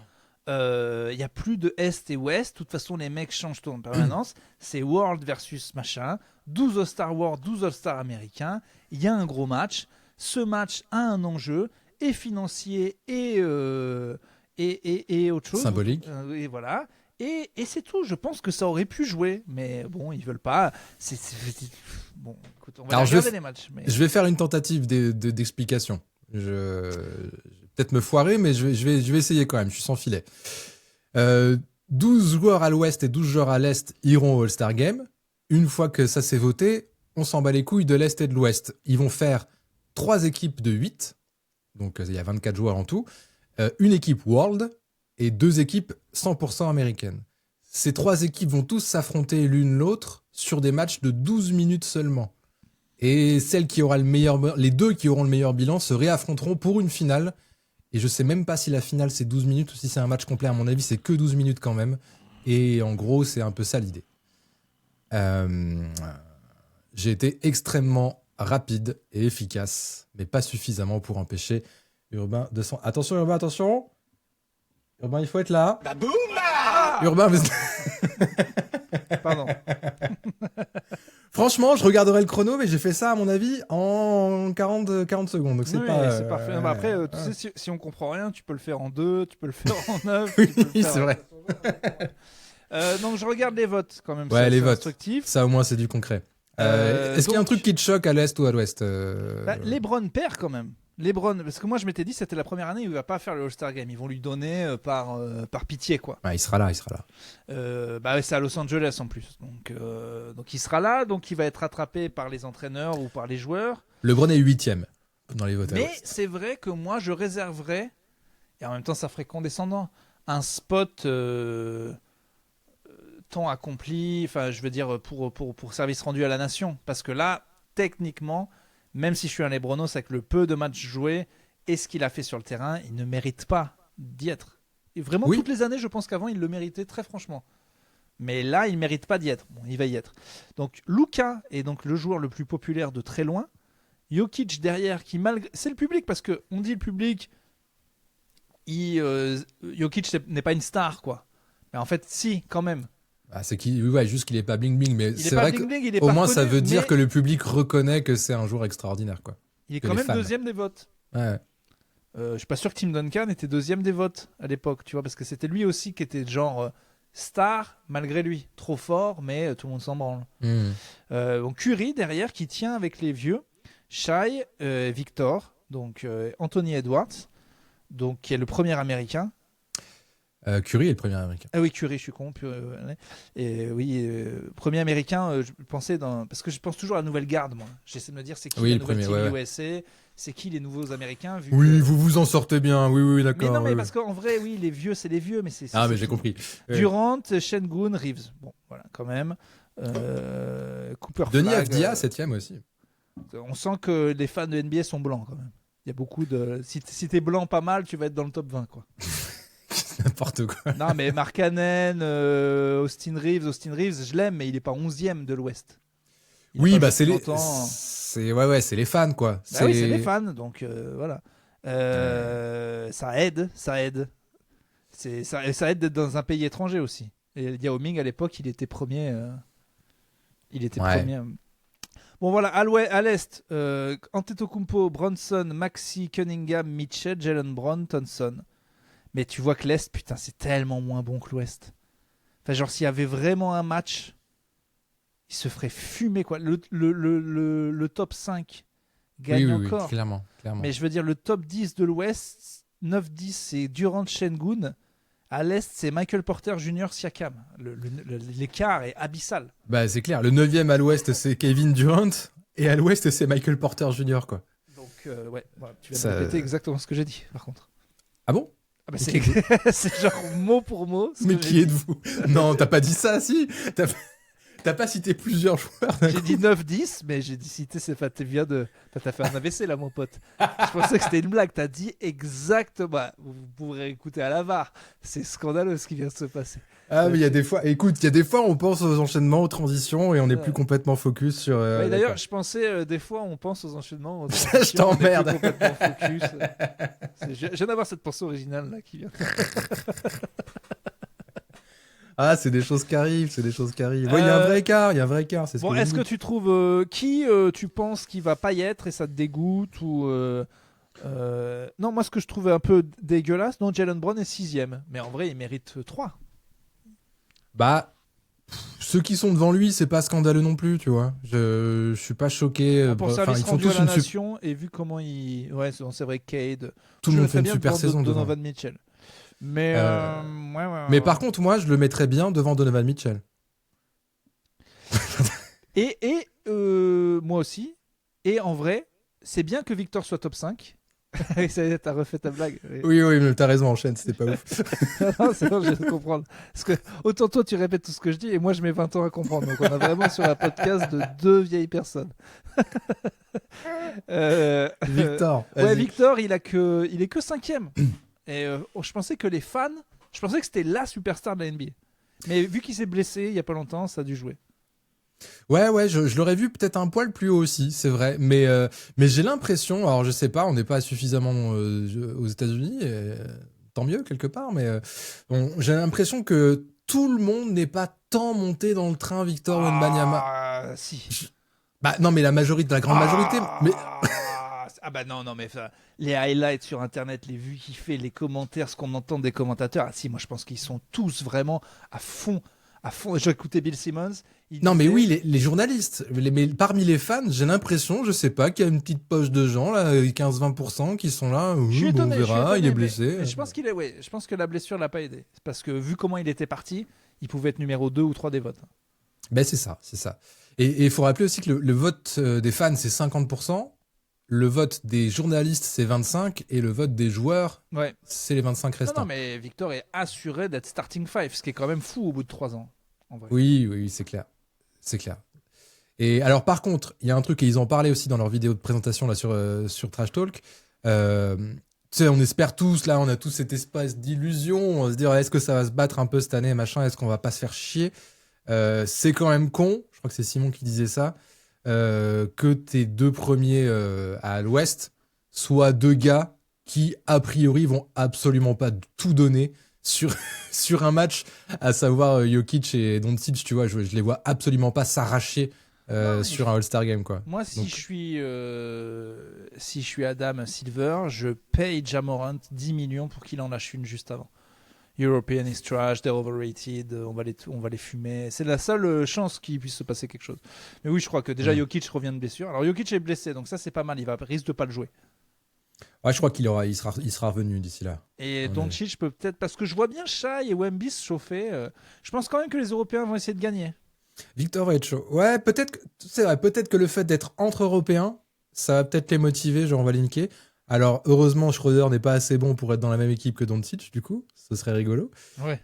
Il y a plus de Est et Ouest. De toute façon, les mecs changent tout en permanence. C'est World versus machin. 12 All-Star World, 12 All-Star américains. Il y a un gros match. Ce match a un enjeu et financier et autre chose. Symbolique. Et voilà. Et c'est tout. Je pense que ça aurait pu jouer. Mais bon, ils veulent pas. Bon, écoute, on va regarder les matchs. Mais... Je vais faire une tentative d'explication. Je vais peut-être me foirer, mais je vais essayer quand même. Je suis sans filet. 12 joueurs à l'ouest et 12 joueurs à l'est iront au All-Star Game. Une fois que ça s'est voté, on s'en bat les couilles de l'est et de l'ouest. Ils vont faire 3 équipes de 8. Donc il y a 24 joueurs en tout. Une équipe World et 2 équipes 100% américaines. Ces 3 équipes vont tous s'affronter l'une l'autre sur des matchs de 12 minutes seulement. Et les 2 qui auront le meilleur bilan se réaffronteront pour une finale. Et je sais même pas si la finale c'est 12 minutes ou si c'est un match complet. À mon avis, c'est que 12 minutes quand même. Et en gros, c'est un peu ça l'idée. J'ai été extrêmement rapide et efficace, mais pas suffisamment pour empêcher Urbain de s'en... Attention Urbain, attention. Urbain, il faut être là. Urbain, Pardon. Franchement, je regarderai le chrono, mais j'ai fait ça, à mon avis, en 40 secondes. Donc c'est c'est parfait. Après, tu sais, si on comprend rien, tu peux le faire en 2, tu peux le faire en 9. Oui, c'est vrai. Donc, je regarde les votes quand même. Ouais, les votes. Instructif. Ça, au moins, c'est du concret. Est-ce qu'il y a un truc qui te choque à l'est ou à l'ouest LeBron perd quand même. LeBron, parce que moi, je m'étais dit, c'était la première année où il va pas faire le All-Star Game. Ils vont lui donner par pitié, quoi. Il sera là. C'est à Los Angeles en plus. Donc il sera là, donc il va être rattrapé par les entraîneurs ou par les joueurs. LeBron est 8e dans les votes. Mais c'est vrai que moi, je réserverais, et en même temps, ça ferait condescendant, un spot temps accompli, enfin, je veux dire, pour service rendu à la nation. Parce que là, techniquement, même si je suis un LeBronos avec le peu de matchs joués et ce qu'il a fait sur le terrain, il ne mérite pas d'y être. Et vraiment, toutes les années, je pense qu'avant, il le méritait très franchement. Mais là, il ne mérite pas d'y être. Bon, il va y être. Donc, Luka est donc le joueur le plus populaire de très loin. Jokic derrière, qui malgré... C'est le public, parce qu'on dit le public, Jokic n'est pas une star, quoi. Mais en fait, si, quand même. C'est juste qu'il n'est pas bling-bling. Mais c'est vrai qu'au reconnu, moins, ça veut dire que le public reconnaît que c'est un joueur extraordinaire, quoi. Il est quand même deuxième des votes. Ouais. Je suis pas sûr que Tim Duncan était deuxième des votes à l'époque, tu vois, parce que c'était lui aussi qui était genre star malgré lui, trop fort, mais tout le monde s'en branle. Donc Curry derrière qui tient avec les vieux, Shai, Victor, donc Anthony Edwards, donc qui est le premier américain. Curry est le premier américain. Ah oui, Curry, je suis con. Et oui, premier américain, je pensais parce que je pense toujours à la nouvelle garde, moi. J'essaie de me dire, c'est qui la nouvelle team USA, c'est qui les nouveaux américains. Vous vous en sortez bien, oui, d'accord. Mais non, mais parce qu'en vrai, oui, les vieux, c'est les vieux, mais c'est. Mais j'ai compris. Durant, Şengün, Reeves. Bon, voilà, quand même. Cooper Denis Flagg, Avdija, 7ème aussi. On sent que les fans de NBA sont blancs, quand même. Il y a beaucoup de. Si t'es blanc pas mal, tu vas être dans le top 20, quoi. C'est n'importe quoi. Non, mais Mark Cannon, Austin Reeves, je l'aime, mais il est pas 11e de l'Ouest. Oui, c'est les fans, quoi. Oui, c'est les fans, donc voilà. Ça aide. Ça aide d'être dans un pays étranger aussi. Et Yao Ming, à l'époque, il était premier. Premier. Bon, voilà, à l'Est, Antetokounmpo, Bronson, Maxey, Cunningham, Mitchell, Jalen Brown, Thompson. Mais tu vois que l'Est, putain, c'est tellement moins bon que l'Ouest. Enfin, genre, s'il y avait vraiment un match, il se ferait fumer, quoi. Le top 5 gagne encore. Oui, clairement. Mais je veux dire, le top 10 de l'Ouest, 9-10, c'est Durant, Şengün. À l'Est, c'est Michael Porter Jr. Siakam. L'écart est abyssal. C'est clair. Le 9e à l'Ouest, c'est Kevin Durant. Et à l'Ouest, c'est Michael Porter Jr., quoi. Donc, tu viens de répéter exactement ce que j'ai dit, par contre. Ah bon? C'est genre mot pour mot. Mais qui êtes-vous? Non, t'as pas dit ça, si. T'as pas cité plusieurs joueurs. J'ai dit 9-10, mais j'ai dit cité, t'as fait un AVC là, mon pote. Je pensais que c'était une blague. T'as dit exactement. Vous pourrez écouter à la VAR. C'est scandaleux ce qui vient de se passer. Ah, mais il y a des fois, on pense aux enchaînements, aux transitions, et on n'est plus complètement focus sur. D'ailleurs, je pensais, des fois, on pense aux enchaînements. Je t'emmerde. On n'est plus complètement focus. Je viens d'avoir cette pensée originale là qui vient. Ah, c'est des choses qui arrivent, Il y a un vrai écart, c'est bon, est-ce que tu trouves qui tu penses qui va pas y être et ça te dégoûte ou non, moi ce que je trouvais un peu dégueulasse, Jalen Brown est 6e, mais en vrai il mérite 3. Ceux qui sont devant lui, c'est pas scandaleux non plus, tu vois. Je suis pas choqué. Pour service rendu à la nation et vu comment c'est vrai, Cade. Tout le monde fait une super saison devant Donovan Mitchell. Mais mais par contre, moi, je le mettrais bien devant Donovan Mitchell. et moi aussi. Et en vrai, c'est bien que Victor soit top 5. T'as refait ta blague. Oui, mais t'as raison, enchaîne, c'était pas ouf. Non, c'est bon, je vais comprendre. Parce que autant toi, tu répètes tout ce que je dis, et moi, je mets 20 ans à comprendre. Donc, on a vraiment sur un podcast de 2 vieilles personnes. Victor. Victor, il est que 5e. Et je pensais que les fans, que c'était la superstar de la NBA. Mais vu qu'il s'est blessé il y a pas longtemps, ça a dû jouer. Ouais, je l'aurais vu peut-être un poil plus haut aussi, c'est vrai. Mais j'ai l'impression, alors je sais pas, on n'est pas suffisamment aux États-Unis, tant mieux quelque part, mais j'ai l'impression que tout le monde n'est pas tant monté dans le train Victor Wembanyama. Si. Non, mais la grande majorité. Mais... non, mais les highlights sur internet, les vues qu'il fait, les commentaires, ce qu'on entend des commentateurs. Ah si, moi je pense qu'ils sont tous vraiment à fond. J'ai écouté Bill Simmons. Oui, les journalistes. Mais parmi les fans, j'ai l'impression, je sais pas, qu'il y a une petite poche de gens, là, 15-20% qui sont là. On verra, il est blessé. Mais je pense je pense que la blessure l'a pas aidé. Parce que vu comment il était parti, il pouvait être numéro 2 ou 3 des votes. C'est ça. Et il faut rappeler aussi que le vote des fans, c'est 50%. Le vote des journalistes, c'est 25%, et le vote des joueurs, c'est les 25 restants. Non, mais Victor est assuré d'être starting 5, ce qui est quand même fou au bout de 3 ans. En vrai. Oui, c'est clair. Et alors, par contre, il y a un truc, et ils en parlaient aussi dans leur vidéo de présentation là, sur Trash Talk. Tu sais, on espère tous, là, on a tous cet espace d'illusion, on va se dire, est-ce que ça va se battre un peu cette année, machin, est-ce qu'on va pas se faire chier? C'est quand même con, je crois que c'est Simon qui disait ça, que tes 2 premiers à l'ouest soient 2 gars qui, a priori, vont absolument pas tout donner sur un match, à savoir Jokic et Doncic, tu vois, je les vois absolument pas s'arracher sur un All-Star Game, quoi. Moi, si je suis Adam Silver, je paye Ja Morant 10 millions pour qu'il en lâche une juste avant. European is trash, they're overrated, on va les fumer. C'est la seule chance qu'il puisse se passer quelque chose. Mais oui, je crois que déjà Jokic revient de blessure. Alors Jokic est blessé, donc ça c'est pas mal, risque de pas le jouer. Ouais, je crois qu'il sera revenu d'ici là. Et Ouais. Doncic peut peut-être, parce que je vois bien Shai et Wemby se chauffer. Je pense quand même que les Européens vont essayer de gagner. Victor va être chaud. Ouais, c'est vrai, peut-être que le fait d'être entre Européens, ça va peut-être les motiver, genre on va linker. Alors, heureusement, Schroeder n'est pas assez bon pour être dans la même équipe que Doncic, du coup. Ce serait rigolo. Ouais.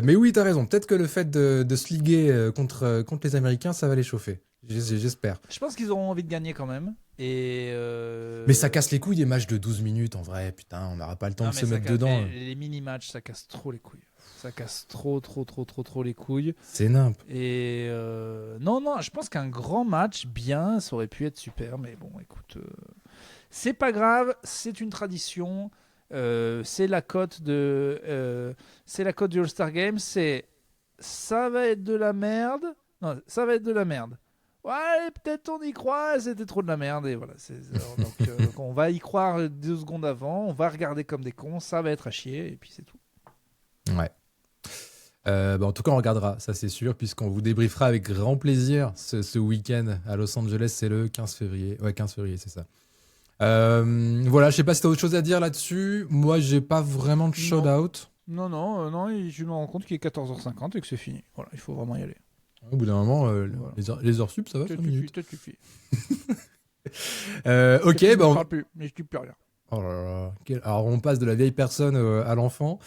Mais oui, t'as raison. Peut-être que le fait de se liguer contre les Américains, ça va les chauffer. J'espère. Je pense qu'ils auront envie de gagner quand même. Et Mais ça casse les couilles des matchs de 12 minutes, en vrai. Putain, on n'aura pas le temps Non, de mais se ça mettre casse- dedans. Les mini-matchs, ça casse trop les couilles. Ça casse trop les couilles. C'est nimp. Et non, je pense qu'un grand match, bien, ça aurait pu être super. Mais bon, écoute, c'est pas grave, c'est une tradition. C'est la cote du All-Star Game. Ça va être de la merde. Non, ça va être de la merde. Ouais, peut-être on y croit, c'était trop de la merde. Et voilà. Donc, on va y croire 2 secondes avant. On va regarder comme des cons. Ça va être à chier. Et puis c'est tout. Ouais. En tout cas, on regardera, ça c'est sûr, puisqu'on vous débriefera avec grand plaisir ce week-end à Los Angeles. C'est le 15 février. Ouais, 15 février, c'est ça. Voilà, je sais pas si t'as autre chose à dire là-dessus. Moi, j'ai pas vraiment de shout-out. Non, je me rends compte qu'il est 14h50 et que c'est fini. Voilà, il faut vraiment y aller. Au bout d'un moment, Voilà. les heures sup, ça va 5 minutes. Toi, tu fais. Ok, Je bon. parle plus, mais je dis plus rien. Oh là là. Alors, on passe de la vieille personne à l'enfant.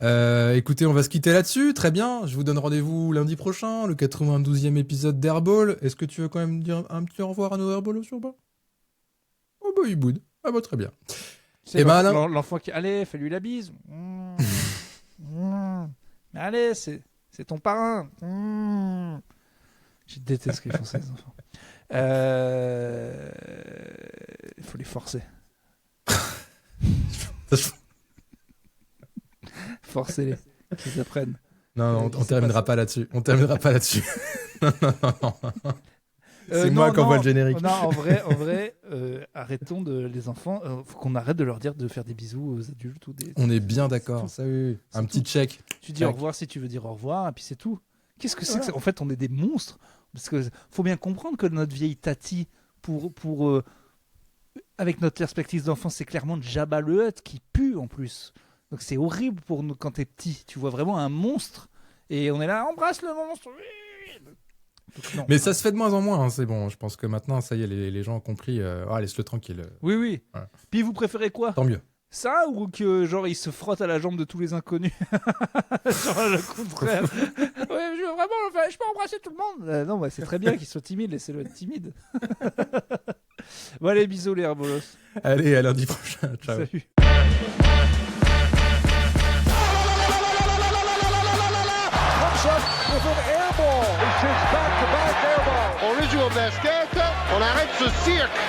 Écoutez, on va se quitter là-dessus. Très bien. Je vous donne rendez-vous lundi prochain, le 92e épisode d'Airball. Est-ce que tu veux quand même dire un petit au revoir à nos Airballers ou pas? Oh bah, il boude. Ah bah, très bien. C'est Eh ben, Alain. l'enfant qui. Allez, fais-lui la bise. Mais allez, c'est ton parrain. Je déteste qu'ils font ça, les enfants. Il faut les forcer. Forcez-les, qu'ils apprennent. Non, Qui on s'est terminera passé pas là-dessus. On terminera pas là-dessus. Non. C'est Non, moi qui envoie le générique. Non, en vrai, arrêtons les enfants. Faut qu'on arrête de leur dire de faire des bisous aux adultes ou des. On est bien d'accord. tout. Ça, oui. Un C'est petit tout. check. Tu dis au Tac. revoir si tu veux dire au revoir, et puis c'est tout. Qu'est-ce que c'est que ça ? En fait, on est des monstres. Parce que faut bien comprendre que notre vieille Tati, avec notre perspective d'enfant, c'est clairement Jabba le Hutt qui pue en plus. Donc c'est horrible pour nous quand t'es petit. Tu vois vraiment un monstre et on est là, embrasse le monstre. Donc, non. Mais ça se fait de moins en moins, hein, c'est bon. Je pense que maintenant, ça y est, les gens ont compris. Laisse-le tranquille. Oui. Voilà. Puis vous préférez quoi ? Tant mieux. Ça ou que genre il se frotte à la jambe de tous les inconnus? Genre le contraire. Ouais, je veux vraiment le faire, je peux embrasser tout le monde. Non, c'est très bien qu'il soit timide, laissez-le être timide. Bon allez, bisous les herbolos. Allez, à lundi prochain. Ciao. Salut. Comes up with an air ball. He takes back-to-back air balls. On le joue au basket, on arrête ce cirque.